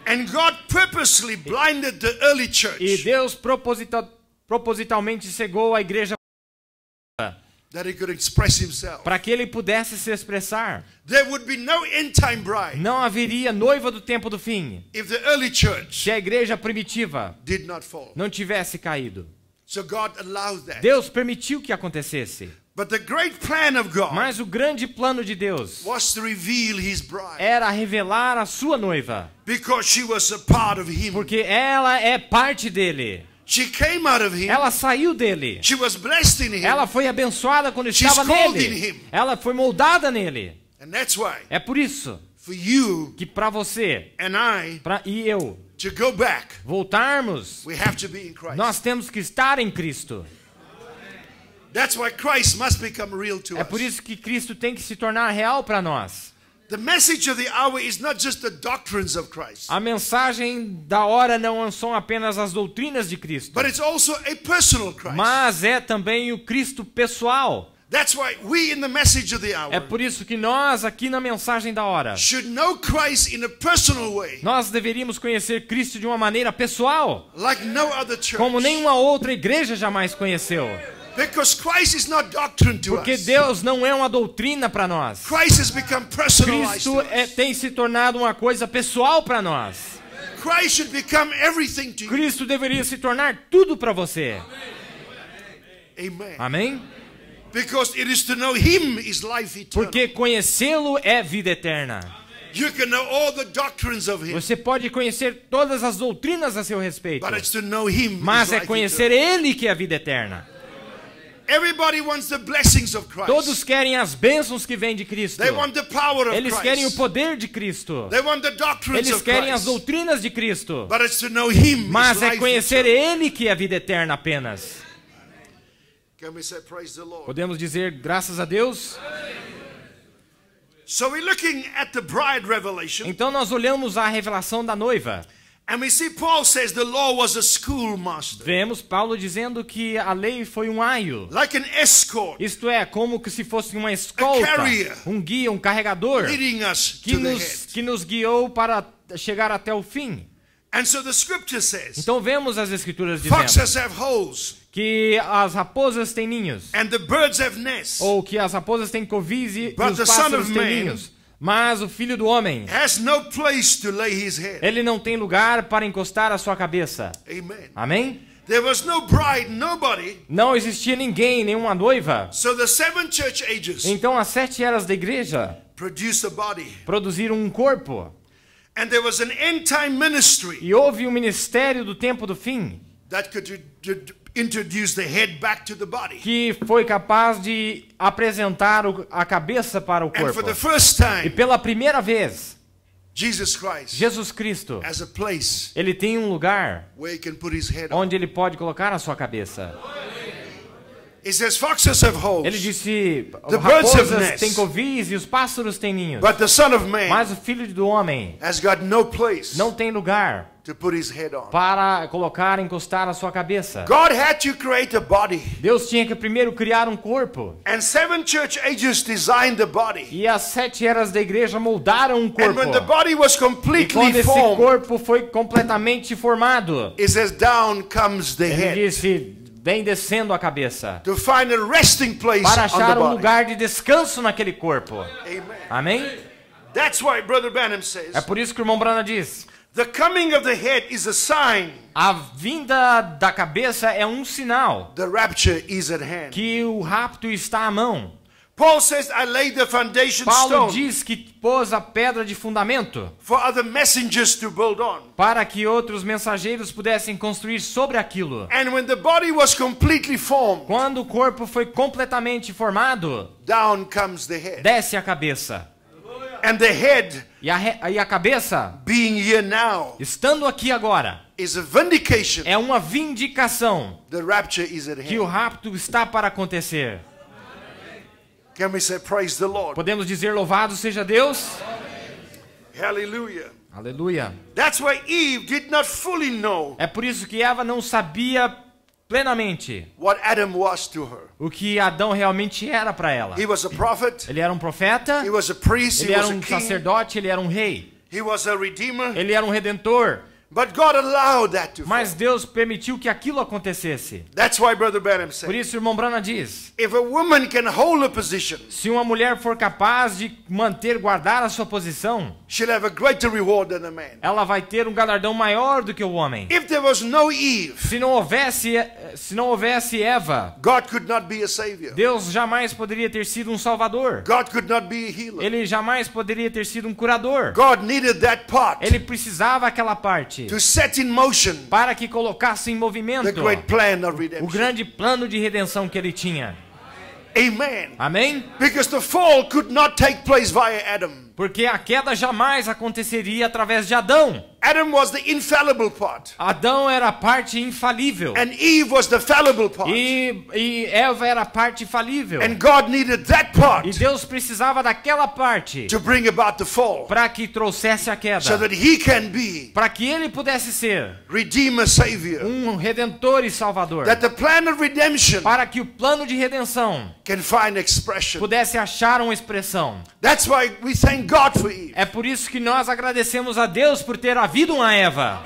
And God purposely blinded the early E church Deus propositalmente cegou a igreja that he could express himself. para que ele pudesse se expressar. There would be no end-time bride Não haveria noiva do tempo do fim if the early church se a igreja primitiva did not fall. não tivesse caído. So God allowed that. Deus permitiu que acontecesse. But the great plan of God Mas o grande plano de Deus was to reveal his bride era revelar a sua noiva, because she was a part of him. porque ela é parte dele. She came out of him. Ela saiu dele. She was blessed in him. Ela foi abençoada quando estava called in nele. him. Ela foi moldada nele. And that's why É por isso for you que para você and I e eu to go back, voltarmos, we have to be in Christ. nós temos que estar em Cristo. That's why Christ must become real to É por us. isso que Cristo tem que se tornar real para nós. The message of the hour is not just the doctrines of Christ, A mensagem da hora não são apenas as doutrinas de Cristo, but it's also a personal Christ. mas é também o Cristo pessoal. That's why we in the message of the hour É por isso que nós, aqui na mensagem da hora, should know Christ in a personal way, nós deveríamos conhecer Cristo de uma maneira pessoal, like no other church. como nenhuma outra igreja jamais conheceu. Because Christ is not doctrine to Porque us. Deus não é uma doutrina para nós. Christ has become personalized Cristo to us. tem se tornado uma coisa pessoal para nós. Christ should become everything to you. Cristo deveria se tornar tudo para você. Amen. Amém? Because it is to know Him is life eternal. Porque conhecê-lo é vida eterna. You can know all the doctrines of Him, Você pode conhecer todas as doutrinas a seu respeito, but it's to know Him mas is é life conhecer eternal. Ele que é a vida eterna. Everybody wants the blessings of Christ. Todos querem as bênçãos que vêm de Cristo. They want the power of Eles Christ. querem o poder de Cristo. They want the doctrines Eles of querem as Christ. doutrinas de Cristo. But it's to know Him Mas is é life conhecer eternal. Ele que é a vida eterna apenas. Can we say praise the Lord? Podemos dizer graças a Deus? So we're looking at the bride revelation, Então nós olhamos a revelação da noiva. and we see Paul says the law was a schoolmaster, Vemos Paulo dizendo que a lei foi um aio. like an escort, Isto é, como que se fosse uma escolta, carrier. um guia, um carregador, leading us que to the head. que nos guiou para chegar até o fim. And so the scripture says, Então vemos as escrituras dizendo foxes have holes, que as raposas têm ninhos, and the birds have nests. ou que as raposas têm covis e But os the Son pássaros of têm Man ninhos. Mas o Filho do Homem, Has no place to lay his head. ele não tem lugar para encostar a sua cabeça. Amen. Amém? There was no bride, nobody. Não existia ninguém, nenhuma noiva. So the 7 church ages Então as 7 eras da igreja produced a body. produziram um corpo. And there was an end time ministry E houve um ministério do tempo do fim that could introduce the head back to the body. que foi capaz de apresentar a cabeça para o And for corpo. the first E time, pela primeira vez, Jesus Christ Jesus Cristo, has a place ele tem um lugar where he can put his head on. onde ele pode colocar a sua cabeça. It says foxes have holes, Ele disse, The birds have raposas nests. têm covis e os pássaros têm ninhos. but the Son of Man Mas o Filho do Homem has got no place não tem lugar to put his head on. para colocar, encostar a sua cabeça. God had to create a body. Deus tinha que primeiro criar um corpo. And 7 church ages designed the body. E as 7 eras da igreja moldaram um And corpo. when the body was E quando completely esse formed, corpo foi completamente formado, it says down comes the ele head disse, vem descendo a cabeça, to find a resting place para on the achar um body. lugar de descanso naquele corpo. Amen. Amém? That's why Brother Branham says É por isso que o irmão Branham diz, the coming of the head is a sign a vinda da cabeça é um sinal the rapture is at hand. que o rapto está à mão. Paul says, I laid the foundation Paulo stone diz que pôs a pedra de fundamento for other messengers to build on. para que outros mensageiros pudessem construir sobre aquilo. And when the body was completely formed, Quando o corpo foi completamente formado, down comes the head. desce a cabeça. And the head, E a cabeça, being here now, estando aqui agora, is a vindication. é uma vindicação The rapture is at que o hand. rapto está para acontecer. Can we say praise the Lord? Podemos dizer louvado seja Deus? Hallelujah. Aleluia. That's why Eve did not fully know É por isso que Eva não sabia plenamente what Adam was to her. o que Adão realmente era para ela. He was a prophet, Ele era um profeta, he was a priest, ele he era was a um king, sacerdote, ele era um rei, he was a redeemer. ele era um redentor. But God allowed that to Mas fall. Deus permitiu que aquilo acontecesse. That's why Brother Branham Por said, isso, o irmão Branham diz: if a woman can hold a position, se uma mulher for capaz de guardar a sua posição, she'll have a greater reward than a man. ela vai ter um galardão maior do que o homem. If there was no Eve, Se não houvesse Eva, God could not be a savior. Deus jamais poderia ter sido um salvador. God could not be a healer. Ele jamais poderia ter sido um curador. God needed that part Ele precisava aquela parte to set in motion para que colocasse em movimento the great plan of o redemption. grande plano de redenção que ele tinha. Amen. Amém? Because the fall could not take place via Adam. Porque a queda jamais aconteceria através de Adão. Adam was the infallible part, Adão era a parte infalível. and Eve was the fallible part. E Eva era a parte falível. And God needed that E part Deus precisava daquela parte to bring about the fall, para que trouxesse a so queda. that He can be Para que ele pudesse ser Redeemer, Savior. um redentor e salvador. That the plan of redemption Para que o plano de redenção can find expression. pudesse achar uma expressão. That's why we thank God for Eve. É por isso que nós agradecemos a Deus por ter havido uma Eva.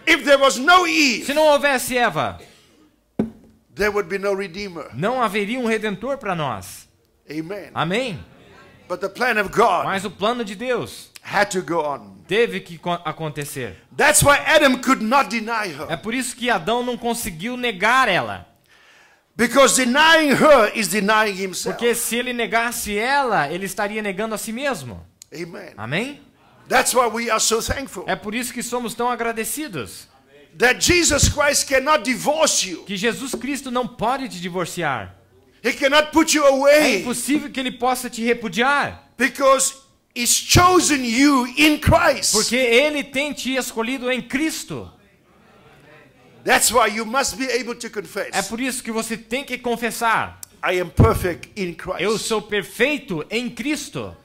If there was no Eve, Se não houvesse Eva, there would be no Redeemer. não haveria um redentor para nós. Amen. Amém? But the plan of God Mas o plano de Deus had to go on. teve que acontecer. That's why Adam could not deny her. É por isso que Adão não conseguiu negar ela. Because denying her is denying himself. Porque se ele negasse ela, ele estaria negando a si mesmo. Amen. Amém? That's why we are so thankful É por isso que somos tão agradecidos. that Jesus Christ cannot divorce you. Que Jesus Cristo não pode te divorciar. He cannot put you É away impossível que ele possa te repudiar. because He's chosen you in Christ. Porque ele tem te escolhido em Cristo. That's why you must be able to É confess, por isso que você tem que confessar: I am perfect in eu Christ. sou perfeito em Cristo.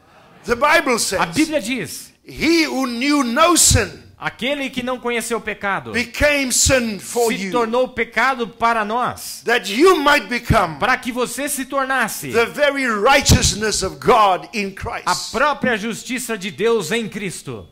The Bible A says, Bíblia diz: He who knew no sin aquele que não conheceu o pecado became sin for se you, tornou pecado para nós, that you might become para que você se tornasse the very righteousness of God in a Christ. própria justiça de Deus em Cristo.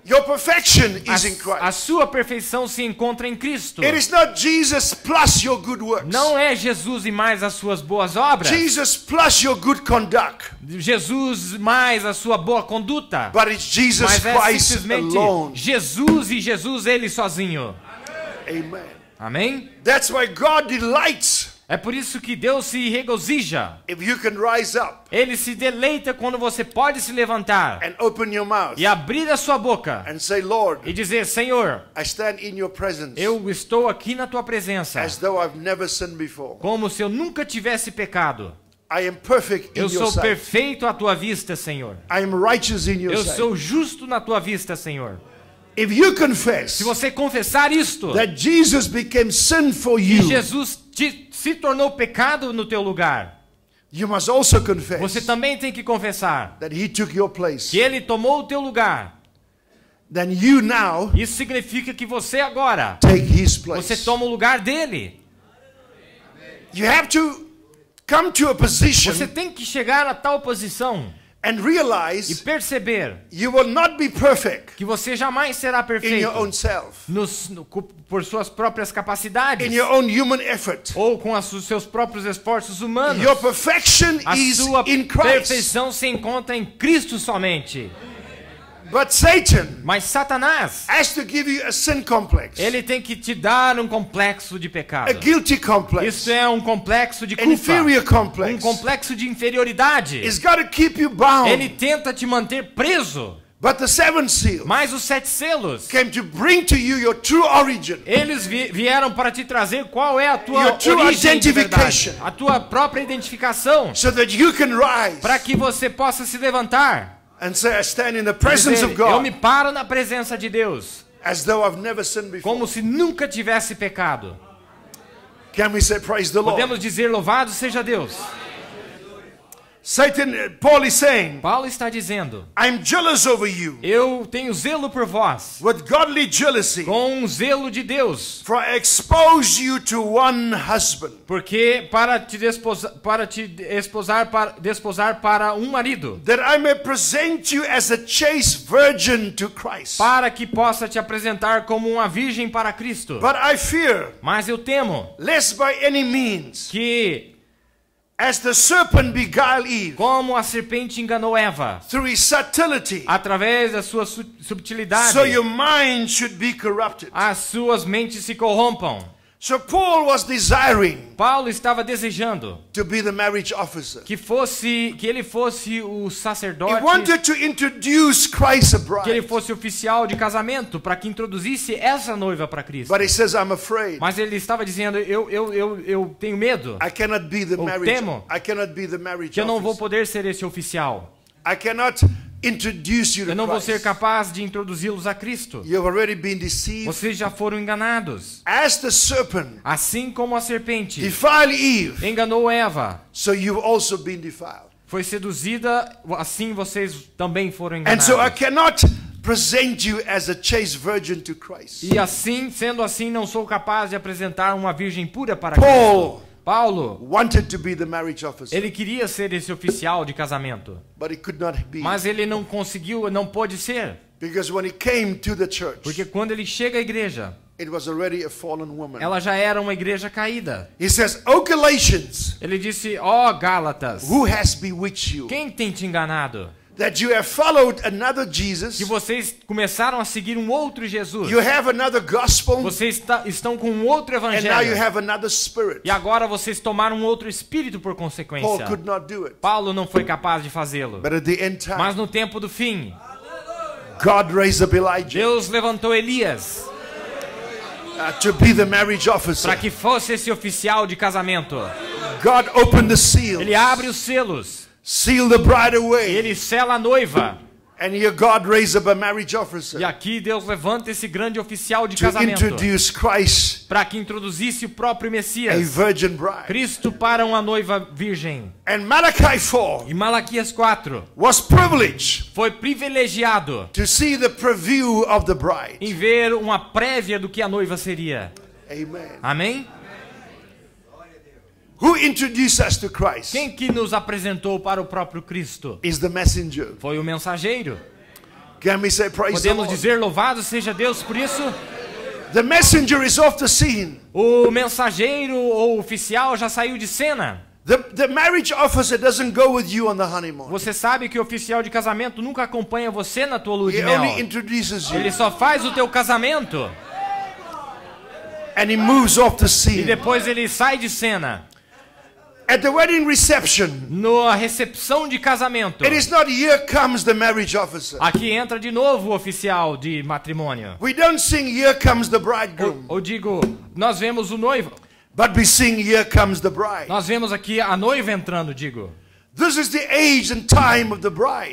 Your perfection is in A Christ. sua perfeição se encontra em Cristo. It is not Jesus plus your good works. Não é Jesus e mais as suas boas obras. Jesus plus your good conduct. Jesus mais a sua boa conduta. But it's Jesus Mas é Christ simplesmente alone. Jesus e Jesus ele sozinho. Amen. Amém? That's why God delights É por isso que Deus se regozija. if you can rise up Ele se deleita quando você pode se levantar and open your mouth e abrir a sua boca and say, Lord, e dizer: Senhor, I stand in your presence eu estou aqui na tua presença, as though I've never sinned before. como se eu nunca tivesse pecado. I am perfect in Eu your sou sight. perfeito à tua vista, Senhor. I am righteous in your Eu sight. sou justo na tua vista, Senhor. If you confess Se você confessar isto, that Jesus became sin for que you, Jesus se tornou pecado no teu lugar, you must also você confess também tem que confessar that He took your place. que Ele tomou o teu lugar. Then you now Isso significa que você agora, take His você place. toma o lugar dele. You have to come to a Você position tem que chegar a tal posição and e realize perceber you will not be perfect que você jamais será in perfeito your own self, por suas próprias capacidades in your own human effort. ou com os seus próprios esforços humanos. Your perfection A is sua in Christ. perfeição se encontra em Cristo somente. But Satan Mas Satanás, has to give you a sin complex, ele tem que te dar um complexo de a pecado. guilty complex, Isso é um complexo de an culpa, inferior um complex. complexo de inferioridade. It's got to keep you bound. Ele tenta te manter preso. But the seventh seal Mas os 7 selos, came to bring to you your true origin. eles vieram para te trazer qual é a tua Your true origem de verdade, identification. a tua própria identificação, So that you can rise para que você possa se levantar. and say, I stand in the presence Dizer, of eu God me paro na presença de Deus, as though I've never sinned before. como se nunca tivesse pecado. Can we say praise the Lord? Podemos dizer louvado seja Deus. Paul is saying, Paulo está dizendo, I'm jealous over you eu tenho zelo por vós, with godly jealousy, com um zelo de Deus, for I expose you to one husband, porque para te desposar para um marido, that I may present you as a chaste virgin to Christ. para que possa te apresentar como uma virgem para Cristo. But I fear, Mas eu temo lest by any means, que, as the serpent beguiled Eve como a serpente enganou Eva, through his subtlety, através da sua subtilidade, so your mind should be corrupted. as suas mentes se corrompam. So Paul was desiring Paulo estava desejando to be the marriage officer. que ele fosse o He sacerdote, wanted to introduce Christ a que ele bride. fosse oficial de casamento, para que introduzisse essa noiva para Cristo. But he says, I'm afraid. Mas ele estava dizendo, eu tenho medo, I cannot be the marriage. temo I cannot be the marriage que eu não vou officer. poder ser esse oficial. I cannot introduce you Eu to não vou ser Christ. capaz de introduzi-los a Cristo. You've already been deceived. Vocês já foram enganados. As the serpent Assim como a serpente defiled Eve, enganou Eva, so you've also been defiled. foi seduzida, assim vocês também foram And so I enganados. cannot present you as a chaste virgin to Christ. E assim, sendo assim, não sou capaz de apresentar uma virgem pura para Paul Cristo. Paulo, wanted to be the marriage officer, ele queria ser esse oficial de casamento, but he could not be. mas ele não conseguiu, não pôde ser, Because when he came to the church, porque quando ele chega à igreja, it was already a fallen woman. ela já era uma igreja caída. He says, O Galatians, Ele disse, ó Gálatas, who has bewitched you? quem tem te enganado? That you have followed another Jesus, Que vocês começaram a seguir um outro Jesus. you have another gospel, Vocês estão com um outro and now you evangelho. have another spirit. E agora vocês tomaram um outro espírito por Paul consequência. could not do it. Paulo não foi capaz de fazê-lo. But at the end time, Mas no tempo do fim, God raised up Elijah Deus levantou Elias to be the marriage officer. para que fosse esse oficial de casamento. God opened the seal, Ele abre os selos, seal the bride away, ele sela a noiva. and here God raised up a marriage officer E aqui Deus levanta esse grande oficial de to casamento introduce Christ, para que introduzisse o próprio a Messias, virgin bride. Cristo, para uma noiva virgem. And Malachi 4 E Malaquias 4 was privileged foi privilegiado to see the preview of the bride. em ver uma prévia do que a noiva seria. Amen. Amém? Who introduced us to Christ? Quem que nos apresentou para o próprio Cristo? Is the messenger. Foi o mensageiro. Can we say praise the Podemos Lord? dizer louvado seja Deus por isso? The messenger is off the scene. O mensageiro ou oficial já saiu de cena. The marriage officer doesn't go with you on the honeymoon. Você sabe que o oficial de casamento nunca acompanha você na tua lua He de mel. only introduces you. Ele só faz o teu casamento And he moves off the e scene. depois ele sai de cena. At the wedding reception, Na recepção de casamento, it is not here comes the marriage officer. aqui entra de novo o oficial de matrimônio. We don't sing here comes the bridegroom, Ou digo, nós vemos o noivo. but we sing here comes the bride. Nós vemos aqui a noiva entrando, digo. This is the age and time of the bride.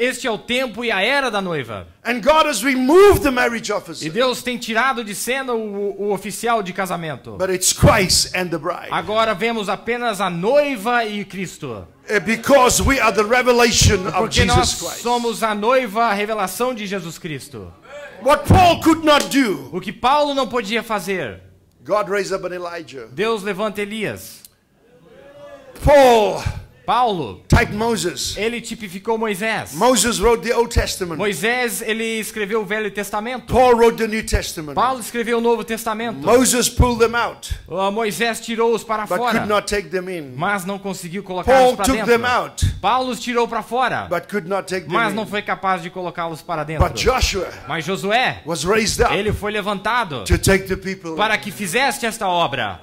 Este é o tempo e a era da noiva. And God has removed the marriage E officer. Deus tem tirado de cena o oficial de casamento. But it's Christ and the bride. Agora vemos apenas a noiva e Cristo. Because we are the revelation of Porque nós Jesus Christ. somos a noiva, a revelação de Jesus Cristo. What Paul could not do, O que Paulo não podia fazer, God raised up an Elijah. Deus levanta Elias. Paul Paulo, typed Moses. ele tipificou Moisés. Moses wrote the Old Testament. Moisés, ele escreveu o Velho Testamento. Paul wrote the New Testament. Paulo escreveu o Novo Testamento. Moses pulled them out, Moisés tirou-os para but fora, could not take them in. mas não conseguiu colocá-los Paul para took them dentro. out, Paulo os tirou para fora, but could not take them mas não in. foi capaz de colocá-los para dentro. But Joshua Mas Josué, was raised up ele foi levantado to take the people. para que fizesse esta obra.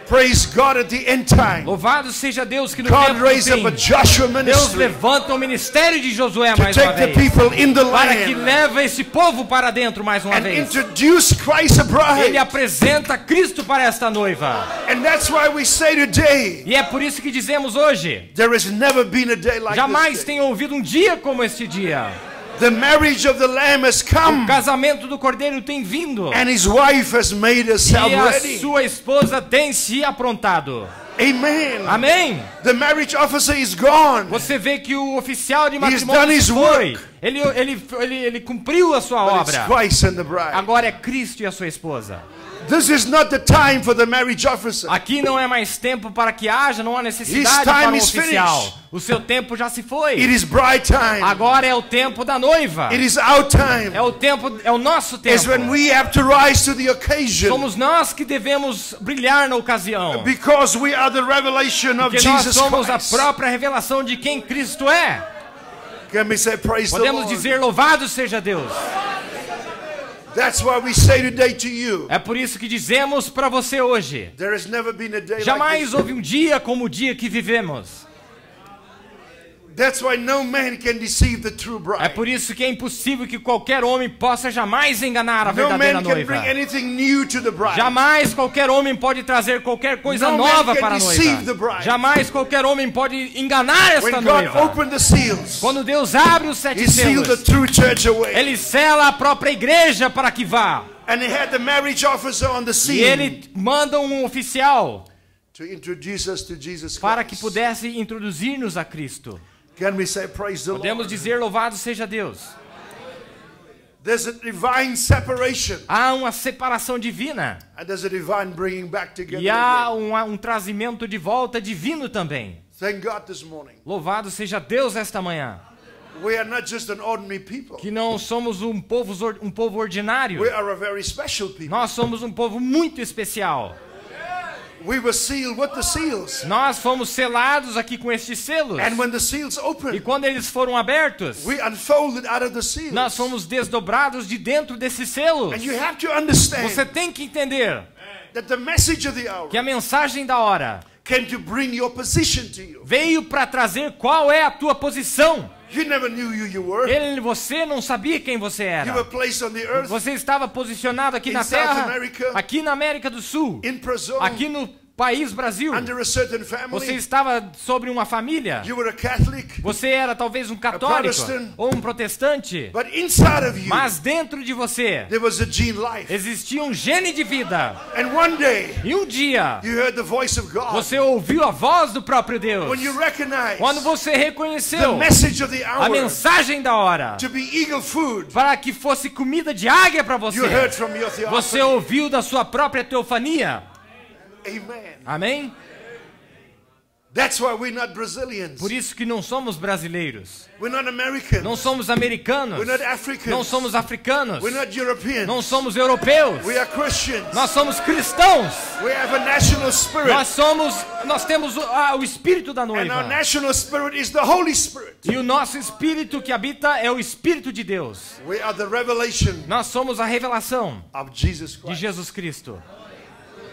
Praise God at the end time. Louvado seja Deus que no God tempo do raised up a fim, Joshua Deus ministry levanta o ministério de Josué to mais uma take the vez, people in the para que land leve esse povo para dentro mais uma and vez. introduce Christ a Ele bride. apresenta Cristo para esta noiva. And that's why we say today, E é por isso que dizemos hoje, there has never been a day like jamais this day. tenho ouvido um dia como este dia. The marriage of the Lamb has O come, casamento do Cordeiro tem vindo. and his wife has made E herself a ready. sua esposa tem se aprontado. Amen. Amém? The marriage officer is gone, Você vê que o oficial de He's matrimônio done his se foi. work. Ele cumpriu a sua but it's obra. Christ and the bride. Agora é Cristo e a sua esposa. This is not the time for the marriage officer. Aqui não é mais tempo para que haja, não há His necessidade time para um is oficial. finished. O seu tempo já se It foi. is bride time. Agora é o tempo da noiva. It is our time. É o tempo, é o nosso It's tempo. when we have to rise to the occasion, Somos nós que devemos brilhar na ocasião. because we are the revelation of Porque nós Jesus somos a Christ. própria revelação de quem Cristo é. Can we say praise the Podemos Lord? dizer louvado seja Deus. That's why we say today to you, É por isso que dizemos para você hoje. there has never been a day like Jamais this. houve um dia como o dia que vivemos. That's why no man can deceive the true É bride. por isso que é impossível que qualquer homem possa jamais enganar a No verdadeira man can noiva. bring anything new to the bride. Jamais qualquer homem pode trazer qualquer coisa No man nova can para a deceive the noiva. bride. Jamais qualquer homem pode enganar esta When God noiva. opened the seals, Quando Deus abre os sete He sealed the selos, true church away. Ele sela a própria igreja para que vá. And He had the marriage officer on the E scene Ele manda um oficial to introduce us to Jesus para que Christ. pudesse introduzir-nos a Cristo. Can we say praise the Podemos Lord? dizer louvado seja Deus. There's a divine separation, Há uma separação divina. and there's a divine bringing back together. E há again. um trazimento de volta divino também. Thank God this morning. Louvado seja Deus esta manhã. We are not just an ordinary people. Que não somos um povo ordinário. We are a very special people. Nós somos um povo muito especial. We were sealed with the seals. Nós fomos selados aqui com estes selos. And when the seals E opened, quando eles foram abertos, we unfolded out of the seals. nós fomos desdobrados de dentro desses selos. And you have to understand Você tem que entender that the message of the hour que a mensagem da hora came to bring your position to you. veio para trazer qual é a tua posição. You never knew who you were. Você não sabia quem você You era. were placed on the earth, Você estava posicionado aqui In na South Terra, America, aqui na América do Sul, in Brazil, aqui no país Brasil. under a certain Você family. estava sobre uma família. You were a Catholic, Você era talvez um católico Protestant. ou um protestante. but inside of you, Mas dentro de você there was a gene life. existia um gene de vida. And one day, E um dia you heard the voice of God. você ouviu a voz do próprio Deus. When you recognize Quando você the reconheceu message of the a hour mensagem da hora to be eagle food, para que fosse comida de águia para you heard você, from your você theophany. ouviu da sua própria teofania. Amen. Amém? That's why we're not Brazilians. Por isso que não somos brasileiros, We're not Americans. não somos americanos, We're not Africans. não somos africanos, We're not Europeans. não somos europeus, We are Christians. nós somos cristãos. We have a national spirit. Nós temos o espírito da And our noiva. national spirit is the Holy Spirit. E o nosso espírito que habita é o Espírito de Deus. We are the revelation Nós somos a revelação of Jesus de Christ. Jesus Cristo.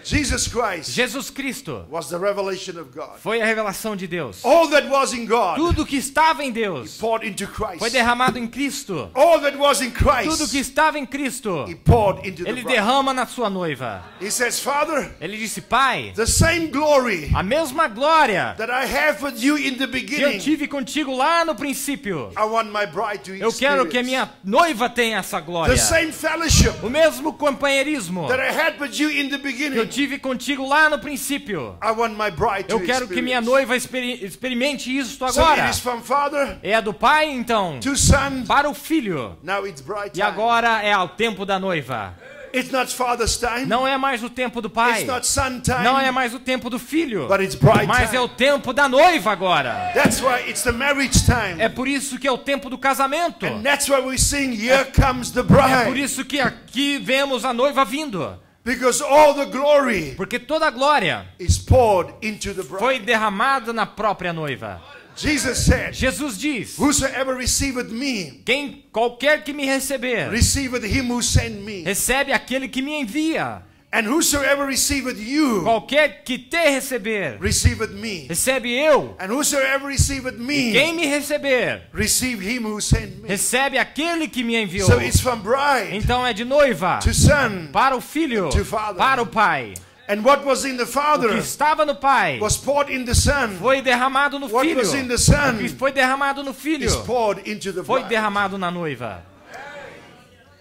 Jesus Christ Jesus Cristo was the revelation of God. foi a revelação de Deus. All that was in God Tudo que estava em Deus poured into Christ. foi derramado em Cristo. All that was in Tudo que Christ, estava em Cristo, He poured into the Ele bride. derrama na sua noiva. He says, Father, Ele disse, Pai, the same glory a mesma glória that I have with you in the que eu beginning, tive contigo lá no princípio, I want my bride to eu quero que a experience. minha noiva tenha essa glória. The same fellowship O mesmo companheirismo that I had with you in the que eu beginning, tive contigo lá no princípio, I want my bride to eu quero que minha experience. noiva experimente isto So it agora. is from Father É do pai, então, to Son. para o filho. Now it's bride E time. agora é ao tempo da noiva. It's not father's time. Não é mais o tempo do pai. It's not son time. Não é mais o tempo do filho. But it's bride Mas time. é o tempo da noiva agora. That's why it's the marriage time. É por isso que é o tempo do casamento. And that's why we sing, "Here comes the É por bride." isso que aqui vemos a noiva vindo. Because all the glory Porque toda a glória is poured into the foi bride. derramada na própria noiva. Jesus said, Jesus diz: "Whosoever receiveth me, qualquer que me receber, receiveth him who sent me. recebe aquele que me envia. And whosoever receiveth you, Qualquer que te receber, receiveth me. recebe eu. And whosoever receiveth E quem me, me receber, receive him who sent me." recebe aquele que me enviou. So it's from bride Então é de noiva to son. para o filho, To father. para o pai. And what was in the O que father estava no pai was poured in the son. foi derramado no What filho. was in the O son que foi derramado no filho is poured into the foi bride. derramado na noiva.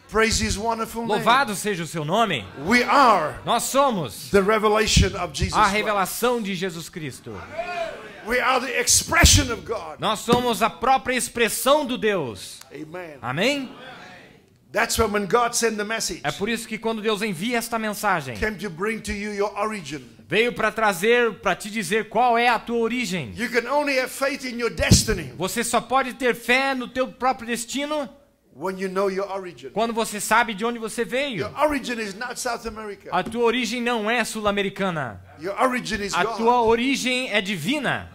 Praise his wonderful name. Louvado seja o seu nome. We are Nós somos the revelation of Jesus a Christ. revelação de Jesus Cristo. We are the expression of God. Nós somos a própria expressão do Deus. Amen. Amém? That's why when God sent the message, É por isso que quando Deus envia esta mensagem, came to bring to you your origin. veio para te dizer qual é a tua origem. You can only have faith in your destiny Você só pode ter fé no teu próprio destino when you know your origin. quando você sabe de onde você veio. Your origin is not South America. A tua origem não é sul-americana. Your origin is A God. tua origem é divina.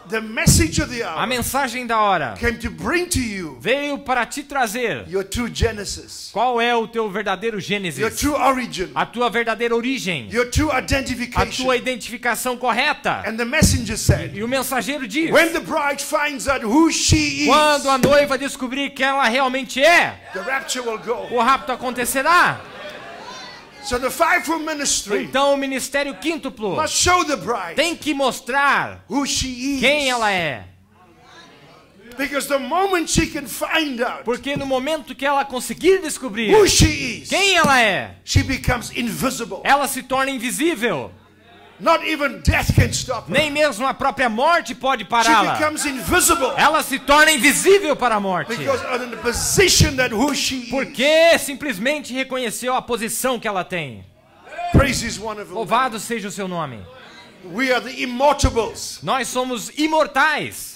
The message of the A hour mensagem da hora came to bring to you veio para te trazer your true Genesis, qual é o teu verdadeiro your Gênesis, true origin, a tua verdadeira origem, your true a identification. tua identificação correta. And the messenger said, E o mensageiro diz: when the bride finds out who she is, quando a noiva descobrir quem ela realmente é, the rapture will go. o rapto acontecerá. So the fivefold ministry Então o ministério quíntuplo must show the bride tem que mostrar who she is. quem ela é. Because the moment she can find out Porque no momento que ela conseguir descobrir who she is, quem ela é, she becomes invisible. ela se torna invisível. Not even death can stop her. Nem mesmo a própria morte pode She pará-la. becomes invisible Ela se torna invisível para a morte. because of the position that who she is. Porque simplesmente reconheceu a posição que ela tem. Praise His wonderful name. Louvado seja o seu nome. We are the immortals. Nós somos imortais.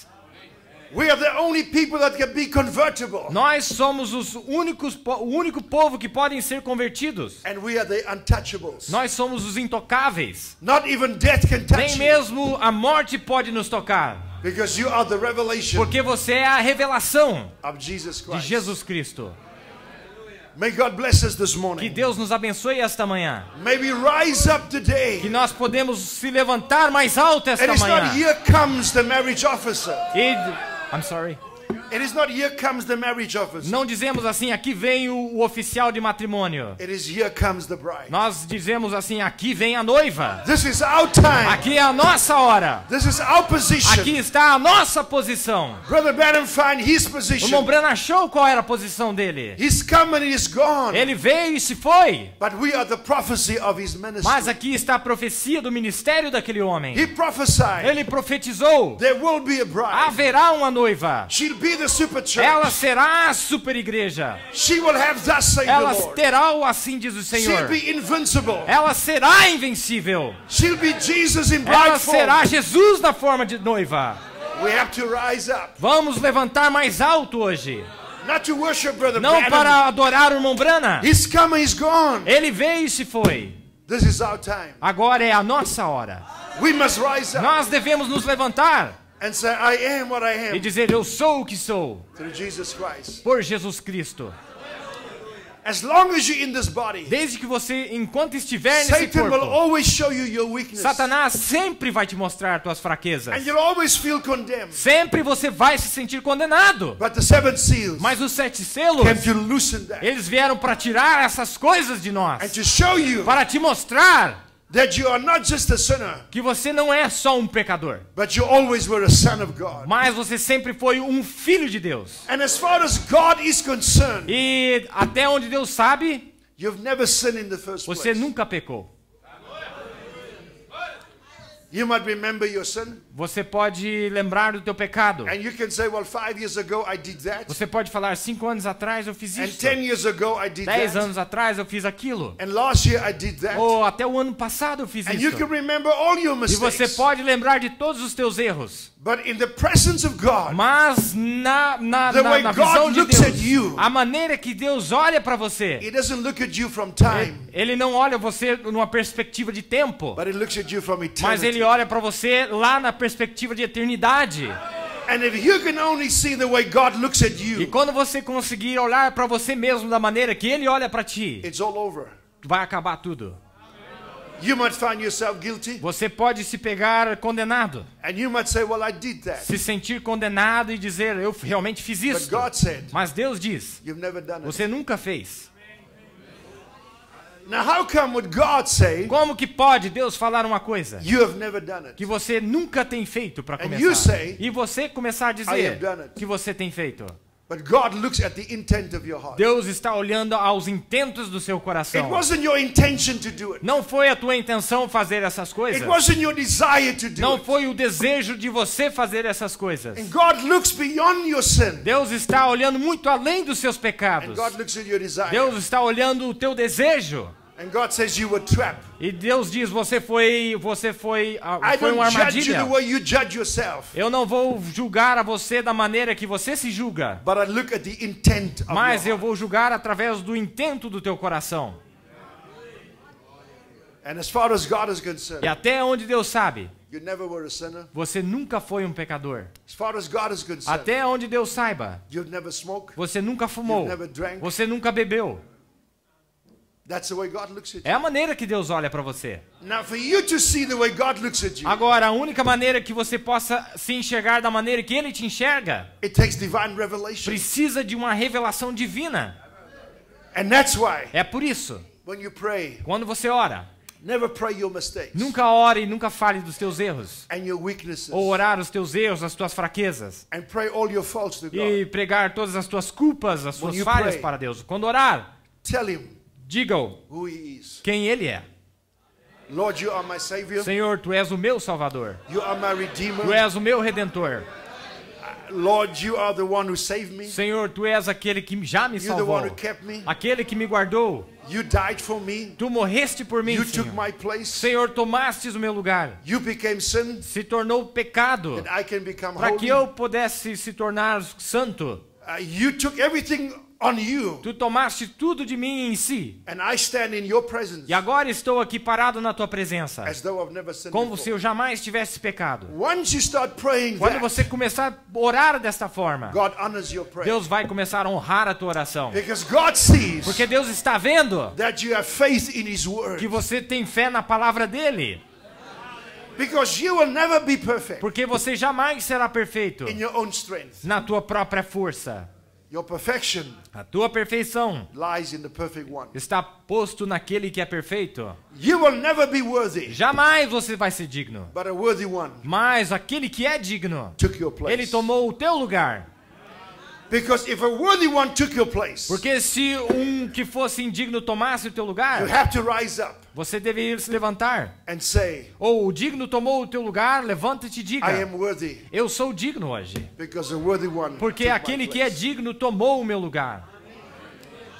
We are the only people that can be convertible. Nós somos o único povo que podem ser convertidos. And we are the untouchables. Nós somos os intocáveis. Not even death can touch Nem you. mesmo a morte pode nos tocar. Because you are the revelation Porque você é a revelação of Jesus de Christ. Jesus Cristo. May God bless us this Que morning. Deus nos abençoe esta manhã. May we rise up Que today. nós podemos se levantar mais alto And esta it's not manhã. here comes the marriage officer. I'm sorry. It is not here comes the marriage officer. Não dizemos assim, aqui vem o oficial de matrimônio. It is here comes the bride. Nós dizemos assim, aqui vem a noiva. This is our time. Aqui é a nossa hora. This is our position. Aqui está a nossa posição. Brother Branham find his O irmão position. Branham achou qual era a posição dele. He's come and he's gone. Ele veio e se foi. But we are the prophecy of his ministry. Mas aqui está a profecia do ministério daquele homem. He prophesied Ele profetizou. there will be a bride. Haverá uma noiva. She'll be the super church. Ela será a super igreja. She will have thus say the Ela Lord. terá o assim diz o She'll Senhor. be invincible. Ela será invencível. She'll be Jesus in Ela bride form. será Jesus na forma de noiva. We have to rise up. Vamos levantar mais alto hoje. Not to worship Brother Não Branham. para adorar o irmão Branham. He's come and he's gone. Ele veio e se foi. This is our time. Agora é a nossa hora. We must rise up Nós devemos nos levantar and say, I am what I e am dizer, eu sou o que sou, through Jesus Christ. por Jesus Cristo. As long as you're in this body, Desde que você, enquanto estiver nesse Satan will corpo, always show you your weakness. Satanás sempre vai te mostrar tuas fraquezas. And you'll always feel condemned. Sempre você vai se sentir condenado. But the seven seals Mas os 7 selos, came to loosen that eles vieram para tirar essas coisas de and nós. to show you Para te mostrar that you are not just a sinner, que você não é só um pecador. but you always were a son of God. Mas você sempre foi um filho de Deus. And as far as God is concerned, E até onde Deus sabe, you've never sinned in the first você place. nunca pecou. You might remember your sin. Você pode lembrar do teu pecado. And you can say, well, 5 years ago I did that. Você pode falar, 5 anos atrás eu fiz And isso. 10 years ago I did 10 that. anos atrás eu fiz aquilo. And last year I did that. Ou até o ano passado eu fiz And you isso. can remember all your E você mistakes. pode lembrar de todos os teus erros. But in the presence of God, Mas na way visão God de looks at Deus, you, a maneira que Deus olha para você, He doesn't look at you from time, Ele não olha você numa perspectiva de tempo, but He looks at you from mas eternity. Ele olha para você lá na perspectiva de eternidade. And if you can only see the way God looks at E you, quando você conseguir olhar para você mesmo da maneira que Ele olha para ti, it's all over. vai acabar tudo. You might find yourself guilty, Você pode se pegar condenado, and you might say, well, I did that. se sentir condenado e dizer, eu realmente fiz But isso. God said, Mas Deus diz, you've never done it. você nunca fez. Now how come would God say, Como que pode Deus falar uma coisa you have never done it? que você nunca tem feito para And you começar? say, E você começar a I dizer have done it. que você tem feito. But God looks at the intent of your heart. Deus está olhando aos intentos do seu It coração. wasn't your intention to do it. Não foi a tua intenção fazer essas coisas. It wasn't your desire to do Não it. foi o desejo de você fazer essas coisas. And God looks beyond your sin. Deus está olhando muito além dos seus And pecados. God looks at your desire. Deus está olhando o teu desejo. And God says you were trapped. E Deus diz, você foi I uma don't judge you armadilha. the way you judge yourself. Eu não vou julgar a você da maneira que você se julga. But I look at the intent of Mas your eu vou julgar através do intento do teu coração. heart. And as far as God is E concerned, até onde Deus sabe, you never were a sinner. você nunca foi um pecador. As far as God is concerned, Até onde Deus saiba, you've never smoked. você nunca fumou. You've never drank. Você nunca bebeu. That's the way God looks at É you. a maneira que Deus olha para você. Now for you to see the way God looks at you, Agora, a única maneira que você possa se enxergar da maneira que Ele te enxerga, it takes divine revelation. precisa de uma revelação divina. And that's why É por isso, when you pray, quando você ora, never pray your mistakes nunca ore e nunca fale dos teus erros. and your weaknesses. Ou orar os teus erros, as tuas fraquezas. And pray all your faults to God. E pregar todas as tuas culpas, as suas you falhas pray, para Deus. Quando orar, Tell Him diga-o who He is. quem Ele é. Lord, you are my Savior. Senhor, Tu és o meu Salvador. You are my Tu Redeemer. és o meu Redentor. Lord, you are the one who saved me. Senhor, Tu és aquele que já me You're the one salvou. who kept me. Aquele que me guardou. You died for me. Tu morreste por mim, You took Senhor. my place. Senhor, tomastes o meu lugar. You became sin Se tornou pecado that I can become para que holy. eu pudesse se tornar santo. You took everything on you. Tu tomaste tudo de mim em si. And I stand in your presence E agora estou aqui parado na tua presença, as though I've never sinned como se before. eu jamais tivesse pecado. Once you start praying Quando that, você começar a orar desta forma, God honors your prayer. Deus vai começar a honrar a tua oração. Because God sees Porque Deus está vendo that you have faith in His word. que você tem fé na palavra dele. Because you will never be perfect Porque você jamais será perfeito in your own strength. na tua própria força. Your perfection A tua perfeição lies in the perfect one. está posto naquele que é perfeito. You will never be worthy, Jamais você vai ser digno. but a worthy one Mas aquele que é digno, took your place. ele tomou o teu lugar. Because if a worthy one took your place, Porque se um que fosse indigno tomasse o teu you lugar, have to rise up você deveria se levantar. and say, Ou o digno tomou o teu lugar, levanta-te e diga: I am worthy eu sou digno hoje. because a worthy one Porque took my aquele que é place. digno tomou o meu lugar.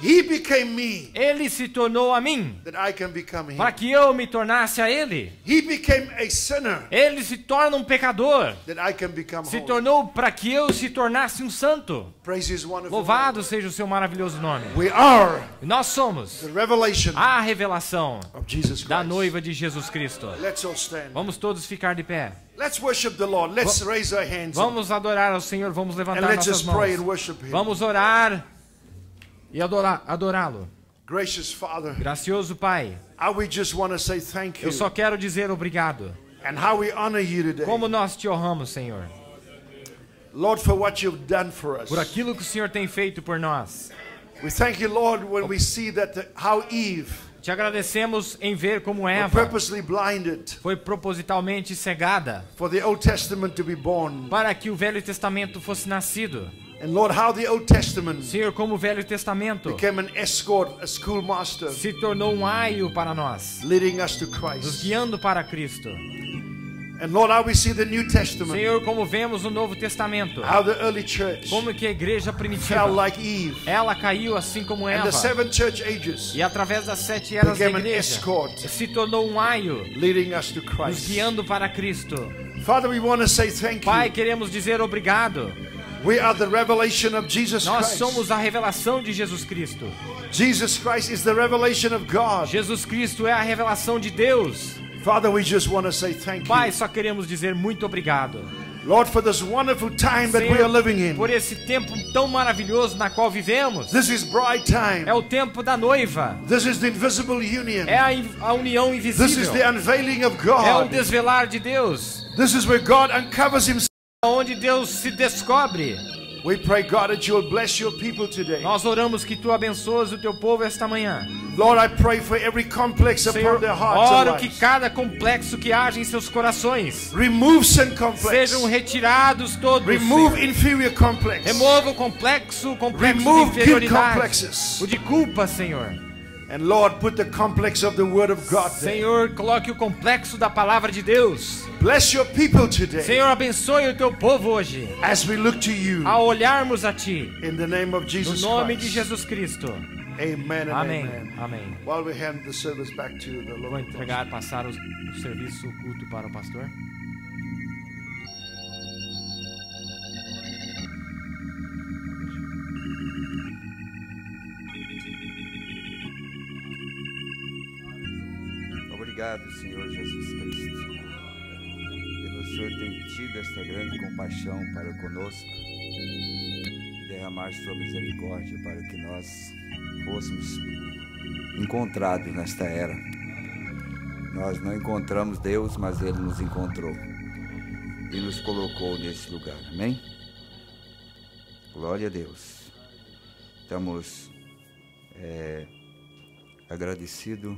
He became me Ele se tornou a mim, that I can become him. para que eu me tornasse a ele. He became a sinner Ele se torna um pecador. that I can become Se holy. tornou para que eu se tornasse um santo. Praise His wonderful Louvado seja o seu maravilhoso nome. name. We are E nós somos the revelation a revelação of Jesus da Christ. noiva de Jesus Cristo. Let's all stand. Vamos todos ficar de pé. Let's worship the Lord. Let's raise our hands Vamos adorar ao Senhor, vamos and levantar let's nossas just pray and mãos. worship Him. Vamos orar e adorá-lo. Gracious Father, Gracioso Pai, how we just want to say thank you eu só quero dizer obrigado. and how we honor you today. Como nós te honramos, Senhor, Lord, for what you've done for us. por aquilo que o Senhor tem feito por nós. We thank you, Lord, when we see that how Eve Te agradecemos em ver como was Eva purposely blinded foi propositalmente cegada for the Old Testament to be born. para que o Velho Testamento fosse nascido. And Lord, how the Old Testament Senhor, como o Velho Testamento became an escort, a schoolmaster, se tornou um aio para nós, leading us to nos Christ. guiando para Cristo. And Lord, how we see the New Testament, Senhor, como vemos no Novo Testamento, how the early church como que a igreja primitiva, fell like Eve, ela caiu assim como and Eva. the 7 church ages E através das 7 eras da became an igreja, escort se tornou um aio, leading us to nos Christ. guiando para Cristo. Father, we want to say thank Pai, you. queremos dizer obrigado. We are the revelation of Jesus Nós Christ. somos a revelação de Jesus Cristo. Jesus Christ is the revelation of God. Jesus Cristo é a revelação de Deus. Father, we just want to say thank Pai, you. só queremos dizer muito obrigado. Lord, for this wonderful time that we are Senhor, living in. por esse tempo tão maravilhoso na qual vivemos. This is bride time. É o tempo da noiva. This is the invisible union. É a união This is invisível. the unveiling of É o God. desvelar de Deus. This is where God uncovers himself. Onde Deus se descobre. We pray, God, that you will bless your people today. Nós oramos que tu abençoes o teu povo esta manhã. Lord, I pray for every complex upon Senhor, their hearts and oro que lives. cada complexo que haja em seus corações Remove sin complex. sejam retirados todos. Remove Senhor. inferior complex. Remova o complexo de Remove guilt inferioridade. complexes. O de culpa, Senhor. And Lord, put the complex of the word of God there. Senhor, coloque o complexo da palavra de Deus. Bless your people today Senhor, abençoe o teu povo hoje. as we look to you. Ao olharmos a ti, In the name of no Jesus nome de Christ. Jesus Cristo. Amen and Amém. amen. Amém. While we hand the service back to the Vou Lord. entregar, passar o serviço, o culto para o pastor. Obrigado, Senhor Jesus Cristo, pelo Senhor ter tido esta grande compaixão para conosco e derramar sua misericórdia para que nós fôssemos encontrados nesta era. Nós não encontramos Deus, mas Ele nos encontrou e nos colocou nesse lugar. Amém? Glória a Deus. Estamos agradecidos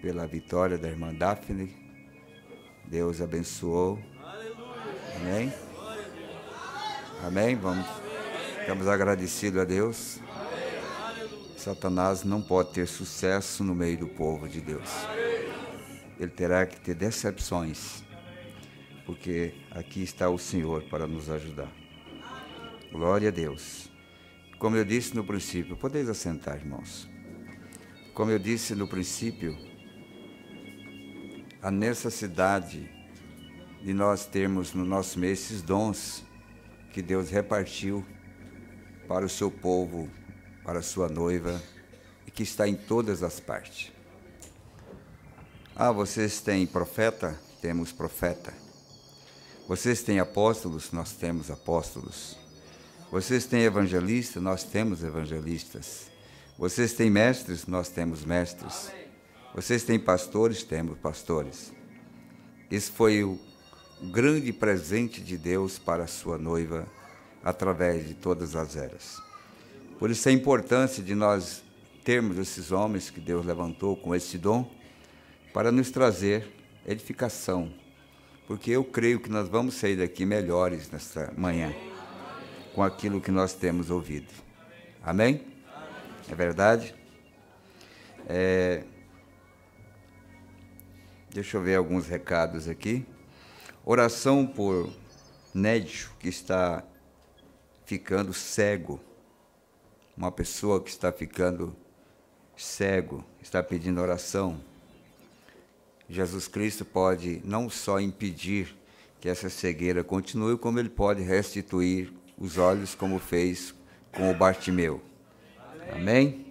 pela vitória da irmã Daphne. Deus abençoou. Amém? Amém? Estamos agradecidos a Deus. Satanás não pode ter sucesso no meio do povo de Deus. Ele terá que ter decepções, porque aqui está o Senhor para nos ajudar. Glória a Deus. Como eu disse no princípio, podeis assentar, irmãos. Como eu disse no princípio, a necessidade de nós termos no nosso meio esses dons que Deus repartiu para o seu povo, para a sua noiva, e que está em todas as partes. Vocês têm profeta? Temos profeta. Vocês têm apóstolos? Nós temos apóstolos. Vocês têm evangelistas? Nós temos evangelistas. Vocês têm mestres? Nós temos mestres. Vocês têm pastores? Temos pastores. Esse foi o grande presente de Deus para a sua noiva, através de todas as eras. Por isso a importância de nós termos esses homens que Deus levantou com esse dom, para nos trazer edificação, porque eu creio que nós vamos sair daqui melhores nesta manhã, com aquilo que nós temos ouvido. Amém? É verdade? Deixa eu ver alguns recados aqui. Oração por Nédio, que está ficando cego. Uma pessoa que está ficando cego, está pedindo oração. Jesus Cristo pode não só impedir que essa cegueira continue, como Ele pode restituir os olhos, como fez com o Bartimeu. Amém?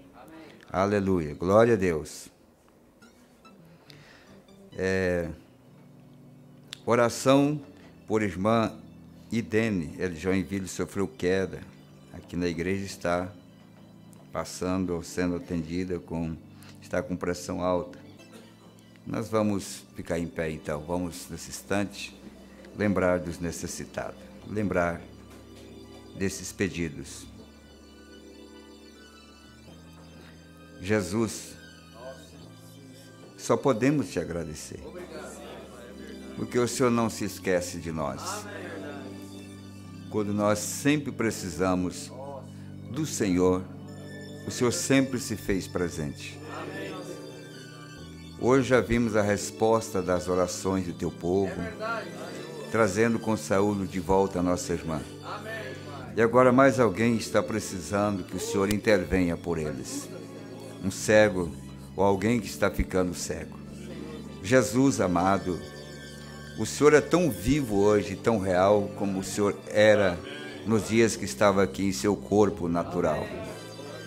Aleluia. Glória a Deus. Oração por irmã Idene. Ele de Joinville sofreu queda. Aqui na igreja está passando, sendo atendida, está com pressão alta. Nós vamos ficar em pé, então. Vamos, nesse instante, lembrar dos necessitados. Lembrar desses pedidos. Jesus, só podemos te agradecer. Porque o Senhor não se esquece de nós. Quando nós sempre precisamos do Senhor, o Senhor sempre se fez presente. Hoje já vimos a resposta das orações do teu povo, trazendo com saúde de volta a nossa irmã. E agora mais alguém está precisando que o Senhor intervenha por eles. Um cego ou alguém que está ficando cego. Jesus amado, o Senhor é tão vivo hoje, tão real, como o Senhor era nos dias que estava aqui em seu corpo natural.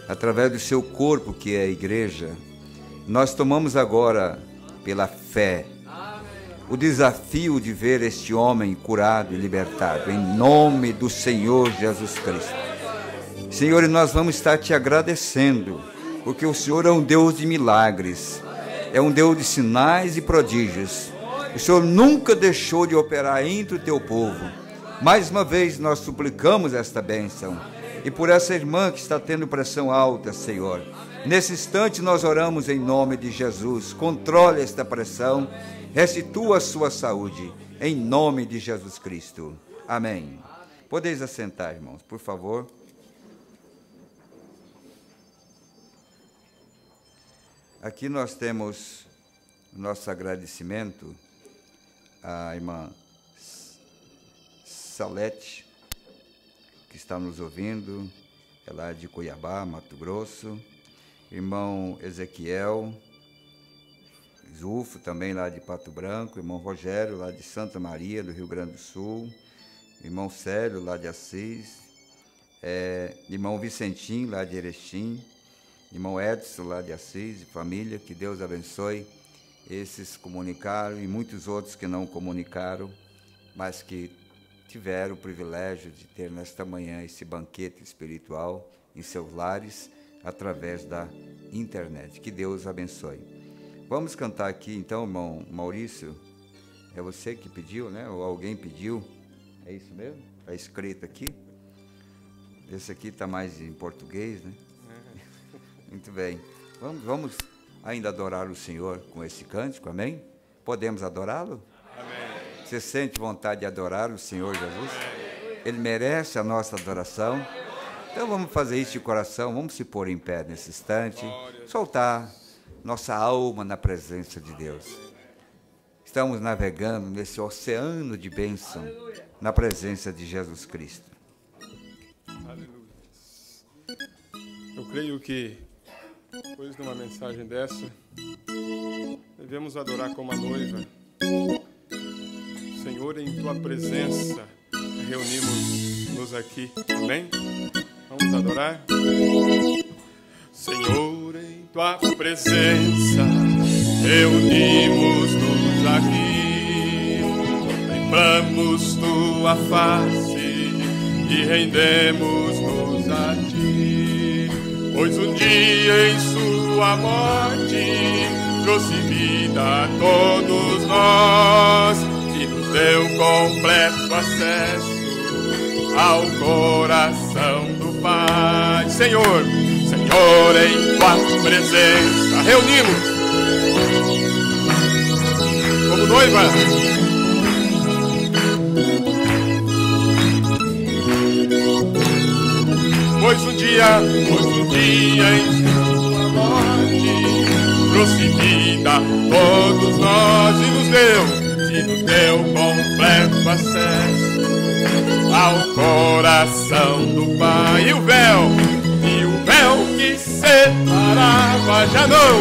Através do seu corpo, que é a igreja, nós tomamos agora, pela fé, o desafio de ver este homem curado e libertado, em nome do Senhor Jesus Cristo. Senhor, e nós vamos estar te agradecendo, porque o Senhor é um Deus de milagres, é um Deus de sinais e prodígios. O Senhor nunca deixou de operar entre o teu povo. Mais uma vez nós suplicamos esta bênção, e por essa irmã que está tendo pressão alta, Senhor, nesse instante nós oramos em nome de Jesus. Controle esta pressão, restitua a sua saúde, em nome de Jesus Cristo. Amém. Podeis assentar, irmãos, por favor. Aqui nós temos nosso agradecimento à irmã Salete, que está nos ouvindo, é lá de Cuiabá, Mato Grosso. Irmão Ezequiel Zufo, também lá de Pato Branco. Irmão Rogério, lá de Santa Maria, do Rio Grande do Sul. Irmão Célio, lá de Assis. Irmão Vicentim, lá de Erechim. Irmão Edson, lá de Assis, e família. Que Deus abençoe esses que comunicaram e muitos outros que não comunicaram, mas que tiveram o privilégio de ter nesta manhã esse banquete espiritual em seus lares, através da internet. Que Deus abençoe. Vamos cantar aqui então, irmão Maurício. É você que pediu, né? Ou alguém pediu? É isso mesmo? Está escrito aqui. Esse aqui está mais em português, né? Muito bem. Vamos ainda adorar o Senhor com esse cântico, amém? Podemos adorá-lo? Amém. Você sente vontade de adorar o Senhor Jesus? Ele merece a nossa adoração. Então vamos fazer isso de coração, vamos se pôr em pé nesse instante, soltar nossa alma na presença de Deus. Estamos navegando nesse oceano de bênção, na presença de Jesus Cristo. Aleluia. Eu creio que, depois de uma mensagem dessa, devemos adorar como a noiva. Senhor, em Tua presença, reunimos-nos aqui. Amém? Vamos adorar? Senhor, em Tua presença, reunimos-nos aqui. Contemplamos Tua face e rendemos-nos a Ti. Pois um dia em Sua morte trouxe vida a todos nós e nos deu completo acesso ao coração do Pai. Senhor, Senhor, em Tua presença reunimos como noiva. Pois um dia em Sua morte trouxe vida a todos nós e nos deu completo acesso ao coração do Pai. E o véu que separava já não,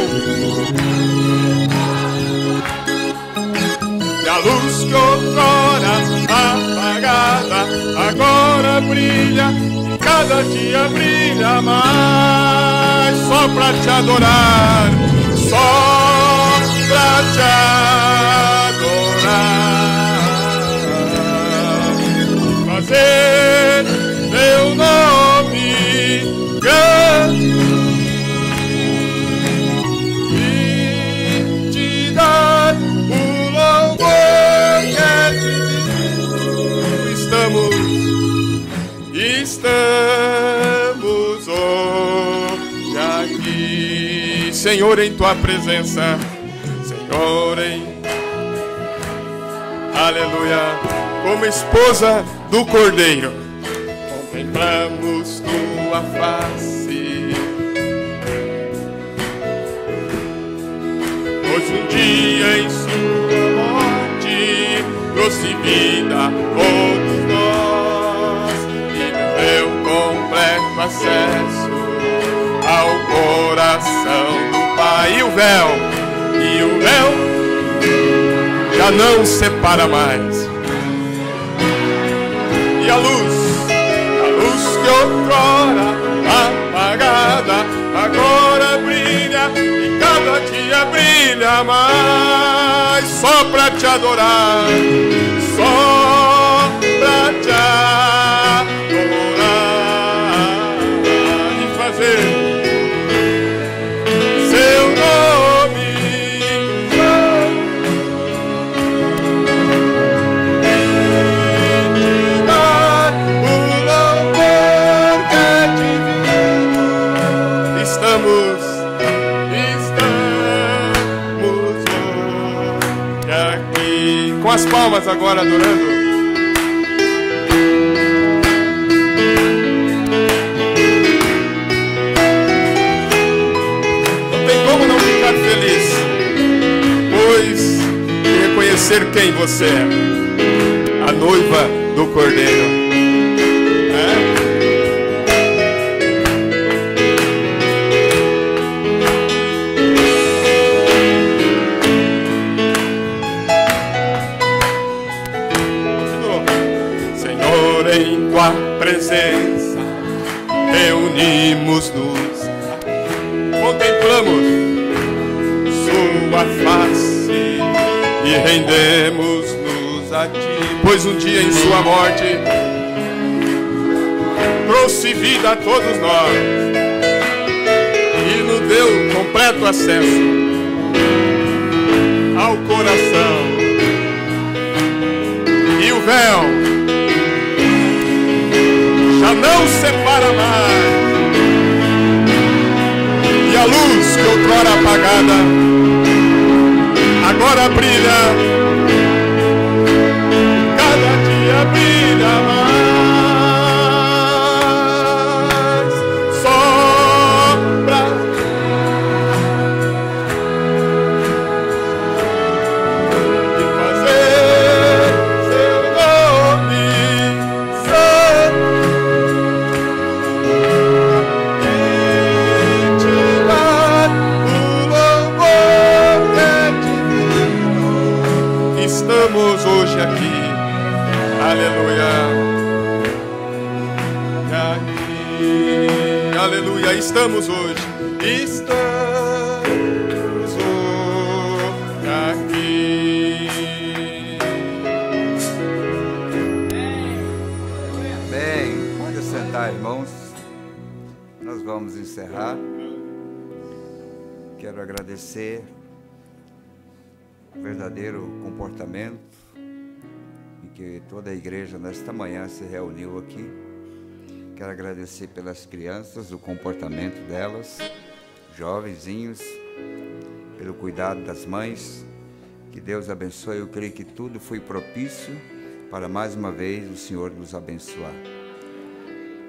e a luz que outrora apagada agora brilha, e cada dia brilha mais, só pra te adorar, só pra te adorar, fazer Teu nome grande e te dar o louvor que é devido. Estamos hoje aqui, Senhor, em Tua presença, Senhor, aleluia, como esposa do Cordeiro, contemplamos Tua face. Pois um dia em sua morte trouxe vida a todos nós e nos deu completo acesso ao coração do Pai. E o véu já não separa mais. E a luz que outrora apagada agora brilha e cada dia brilha mais. Só pra te adorar, só pra te adorar e fazer seu nome e dar o louvor que é divino. Estamos hoje aqui com as palmas agora adorando. Feliz, pois de reconhecer quem você é, a noiva do Cordeiro. Senhor, em tua presença reunimos-nos, contemplamos sua face e rendemos-nos a ti, pois um dia em sua morte trouxe vida a todos nós e nos deu completo acesso ao coração. E o véu já não separa mais, e a luz que outrora apagada agora brilha, cada dia brilha mais. Só pra e fazer seu nome santo e te dar o louvor que é divino. Estamos hoje aqui, aleluia, aqui, aleluia, estamos hoje aqui. Bem, pode sentar, irmãos. Nós vamos encerrar. Quero agradecer o verdadeiro comportamento em que toda a igreja nesta manhã se reuniu aqui. Quero agradecer pelas crianças, o comportamento delas, jovenzinhos, pelo cuidado das mães. Que Deus abençoe. Eu creio que tudo foi propício para mais uma vez o Senhor nos abençoar.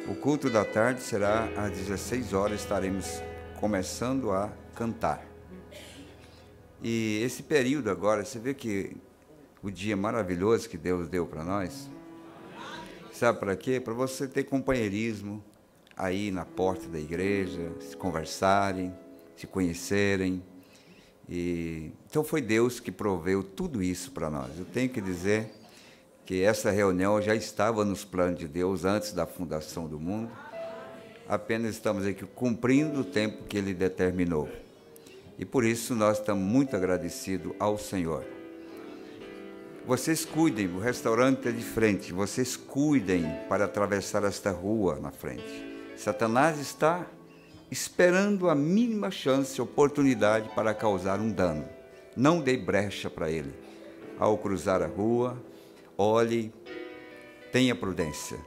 O culto da tarde será às 16 horas, estaremos começando a cantar. E esse período agora, você vê que o dia maravilhoso que Deus deu para nós, sabe para quê? Para você ter companheirismo aí na porta da igreja, se conversarem, se conhecerem. Então foi Deus que proveu tudo isso para nós. Eu tenho que dizer que essa reunião já estava nos planos de Deus antes da fundação do mundo. Apenas estamos aqui cumprindo o tempo que Ele determinou. E por isso nós estamos muito agradecidos ao Senhor. Vocês cuidem, o restaurante é de frente, vocês cuidem para atravessar esta rua na frente. Satanás está esperando a mínima chance, oportunidade para causar um dano. Não dê brecha para ele. Ao cruzar a rua, olhe, tenha prudência.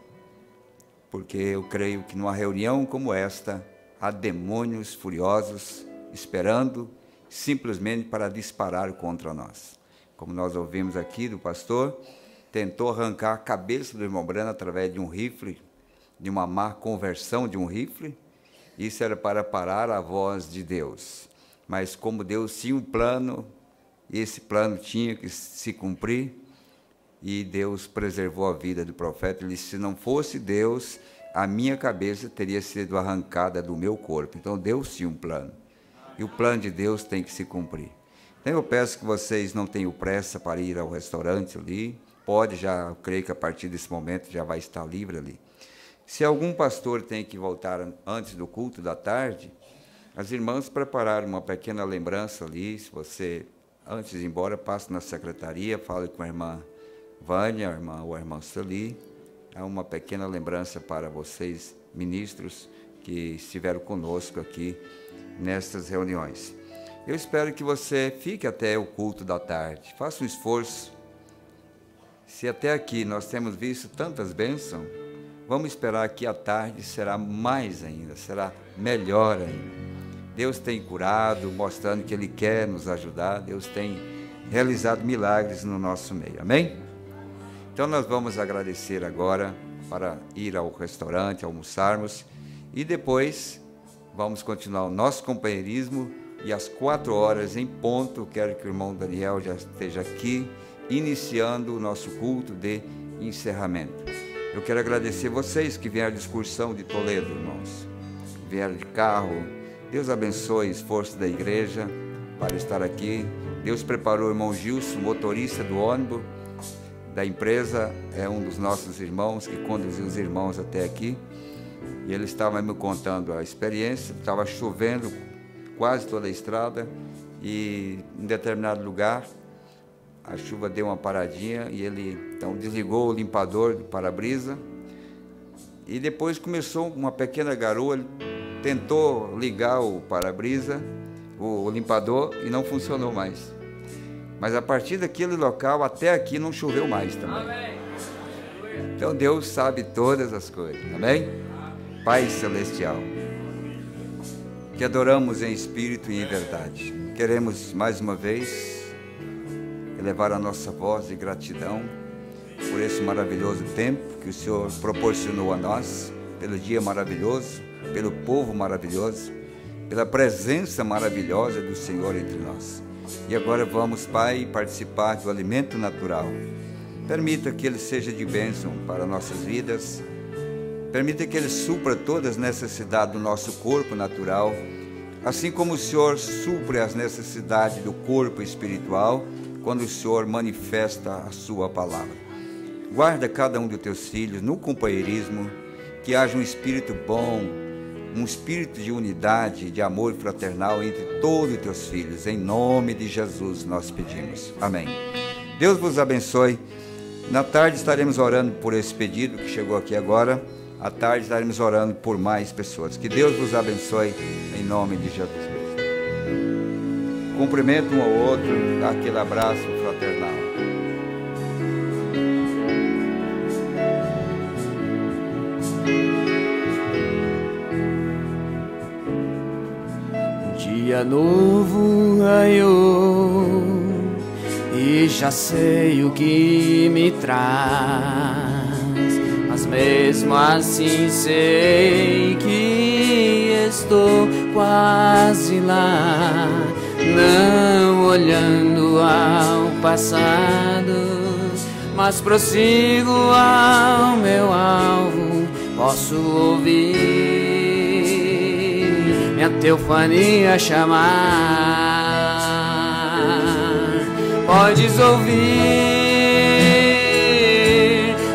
Porque eu creio que numa reunião como esta, há demônios furiosos esperando simplesmente para disparar contra nós. Como nós ouvimos aqui do pastor, tentou arrancar a cabeça do irmão Breno através de um rifle, de uma má conversão de um rifle. Isso era para parar a voz de Deus. Mas como Deus tinha um plano, esse plano tinha que se cumprir, e Deus preservou a vida do profeta. Ele disse: se não fosse Deus, a minha cabeça teria sido arrancada do meu corpo. Então Deus tinha um plano, e o plano de Deus tem que se cumprir. Então eu peço que vocês não tenham pressa para ir ao restaurante ali. Pode, já, eu creio que a partir desse momento já vai estar livre ali. Se algum pastor tem que voltar antes do culto da tarde, as irmãs prepararam uma pequena lembrança ali. Se você, antes de ir embora, passe na secretaria, fale com a irmã Vânia, a irmã ou a irmã Sueli. É uma pequena lembrança para vocês, ministros, que estiveram conosco aqui nestas reuniões. Eu espero que você fique até o culto da tarde. Faça um esforço. Se até aqui nós temos visto tantas bênçãos, vamos esperar que à tarde será mais ainda, será melhor ainda. Deus tem curado, mostrando que Ele quer nos ajudar. Deus tem realizado milagres no nosso meio. Amém? Então nós vamos agradecer agora para ir ao restaurante, almoçarmos, e depois vamos continuar o nosso companheirismo, e às 4 horas em ponto, quero que o irmão Daniel já esteja aqui, iniciando o nosso culto de encerramento. Eu quero agradecer vocês que vieram de excursão de Toledo, irmãos. Vieram de carro. Deus abençoe o esforço da igreja para estar aqui. Deus preparou o irmão Gilson, motorista do ônibus da empresa, é um dos nossos irmãos que conduziu os irmãos até aqui. E ele estava me contando a experiência. Estava chovendo quase toda a estrada, e em determinado lugar a chuva deu uma paradinha, e ele então desligou o limpador do para-brisa, e depois começou uma pequena garoa. Ele tentou ligar o para-brisa, o limpador, e não funcionou mais. Mas a partir daquele local até aqui não choveu mais também. Então Deus sabe todas as coisas. Amém? Pai Celestial, que adoramos em espírito e em verdade, queremos mais uma vez elevar a nossa voz de gratidão por esse maravilhoso tempo que o Senhor proporcionou a nós, pelo dia maravilhoso, pelo povo maravilhoso, pela presença maravilhosa do Senhor entre nós. E agora vamos, Pai, participar do alimento natural. Permita que ele seja de bênção para nossas vidas. Permita que ele supra todas as necessidades do nosso corpo natural, assim como o Senhor supre as necessidades do corpo espiritual, quando o Senhor manifesta a sua palavra. Guarda cada um dos teus filhos no companheirismo, que haja um espírito bom, um espírito de unidade, de amor fraternal entre todos os teus filhos. Em nome de Jesus nós pedimos. Amém. Deus vos abençoe. Na tarde estaremos orando por esse pedido que chegou aqui agora. À tarde estaremos orando por mais pessoas. Que Deus vos abençoe em nome de Jesus Cristo. Cumprimento um ao outro, dá aquele abraço fraternal. Dia novo raiou e já sei o que me traz. Mas mesmo assim sei que estou quase lá, não olhando ao passado, mas prossigo ao meu alvo. Posso ouvir minha teofania chamar. Podes ouvir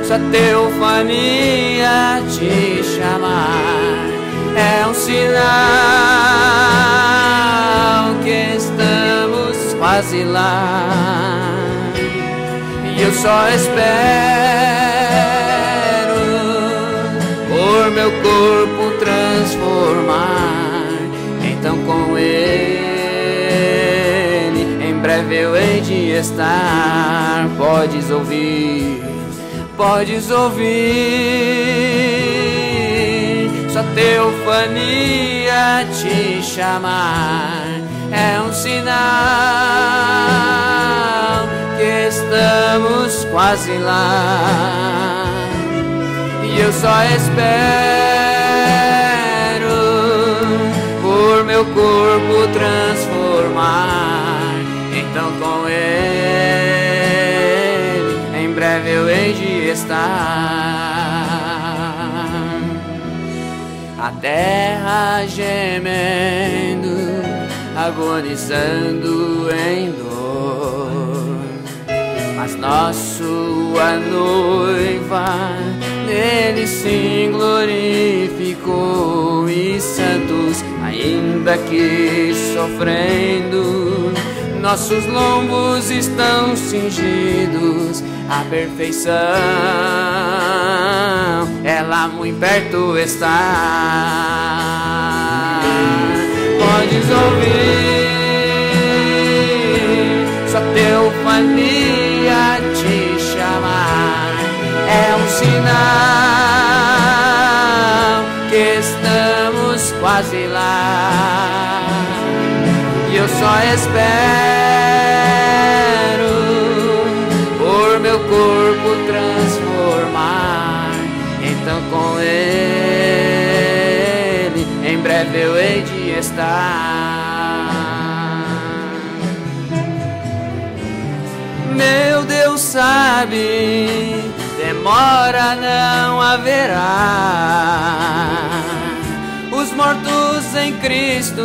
sua teofania te chamar. É um sinal que estamos quase lá, e eu só espero por meu corpo transformar. Então com ele em breve eu hei de estar. Podes ouvir sua teofania te chamar. É um sinal que estamos quase lá, e eu só espero por meu corpo transformar. Então com estar. A terra gemendo, agonizando em dor, mas sua noiva nele se glorificou. E santos, ainda que sofrendo, nossos lombos estão cingidos. A perfeição, ela muito perto está. Podes ouvir sua teofania te chamar. É um sinal que estamos quase lá. E eu só espero por meu corpo transformar. Então com ele em breve eu hei de estar. Meu Deus sabe, demora não haverá. Os mortos em Cristo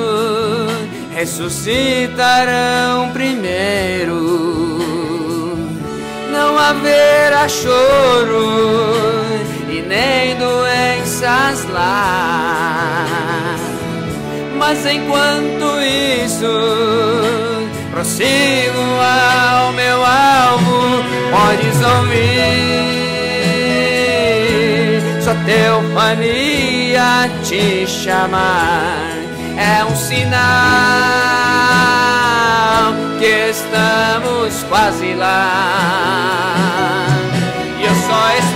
ressuscitarão primeiro. Não haverá choro e nem doenças lá. Mas enquanto isso, prossigo ao meu alvo. Podes ouvir sua teofania te chamar. É um sinal que estamos quase lá. E eu só espero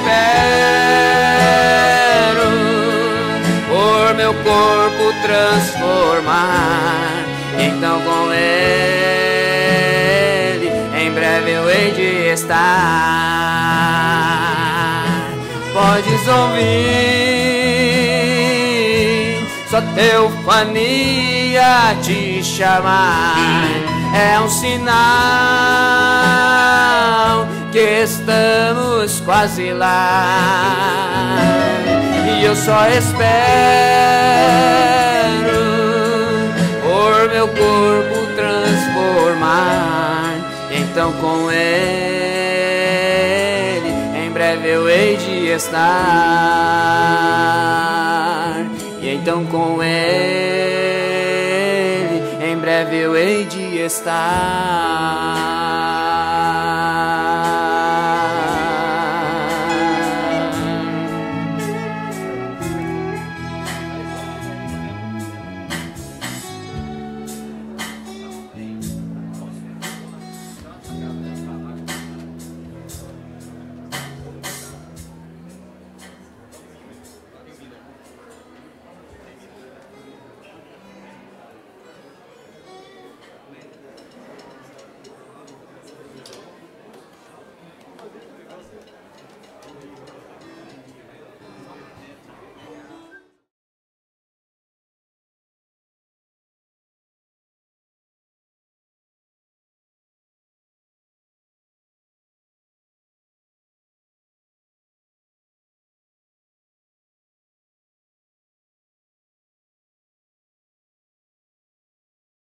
por meu corpo transformar. Então com ele em breve eu hei de estar. Podes ouvir sua teofania te chamar. É um sinal que estamos quase lá. E eu só espero por meu corpo transformar. Então com ele em breve eu hei de estar. E então com ele em breve eu hei de estar.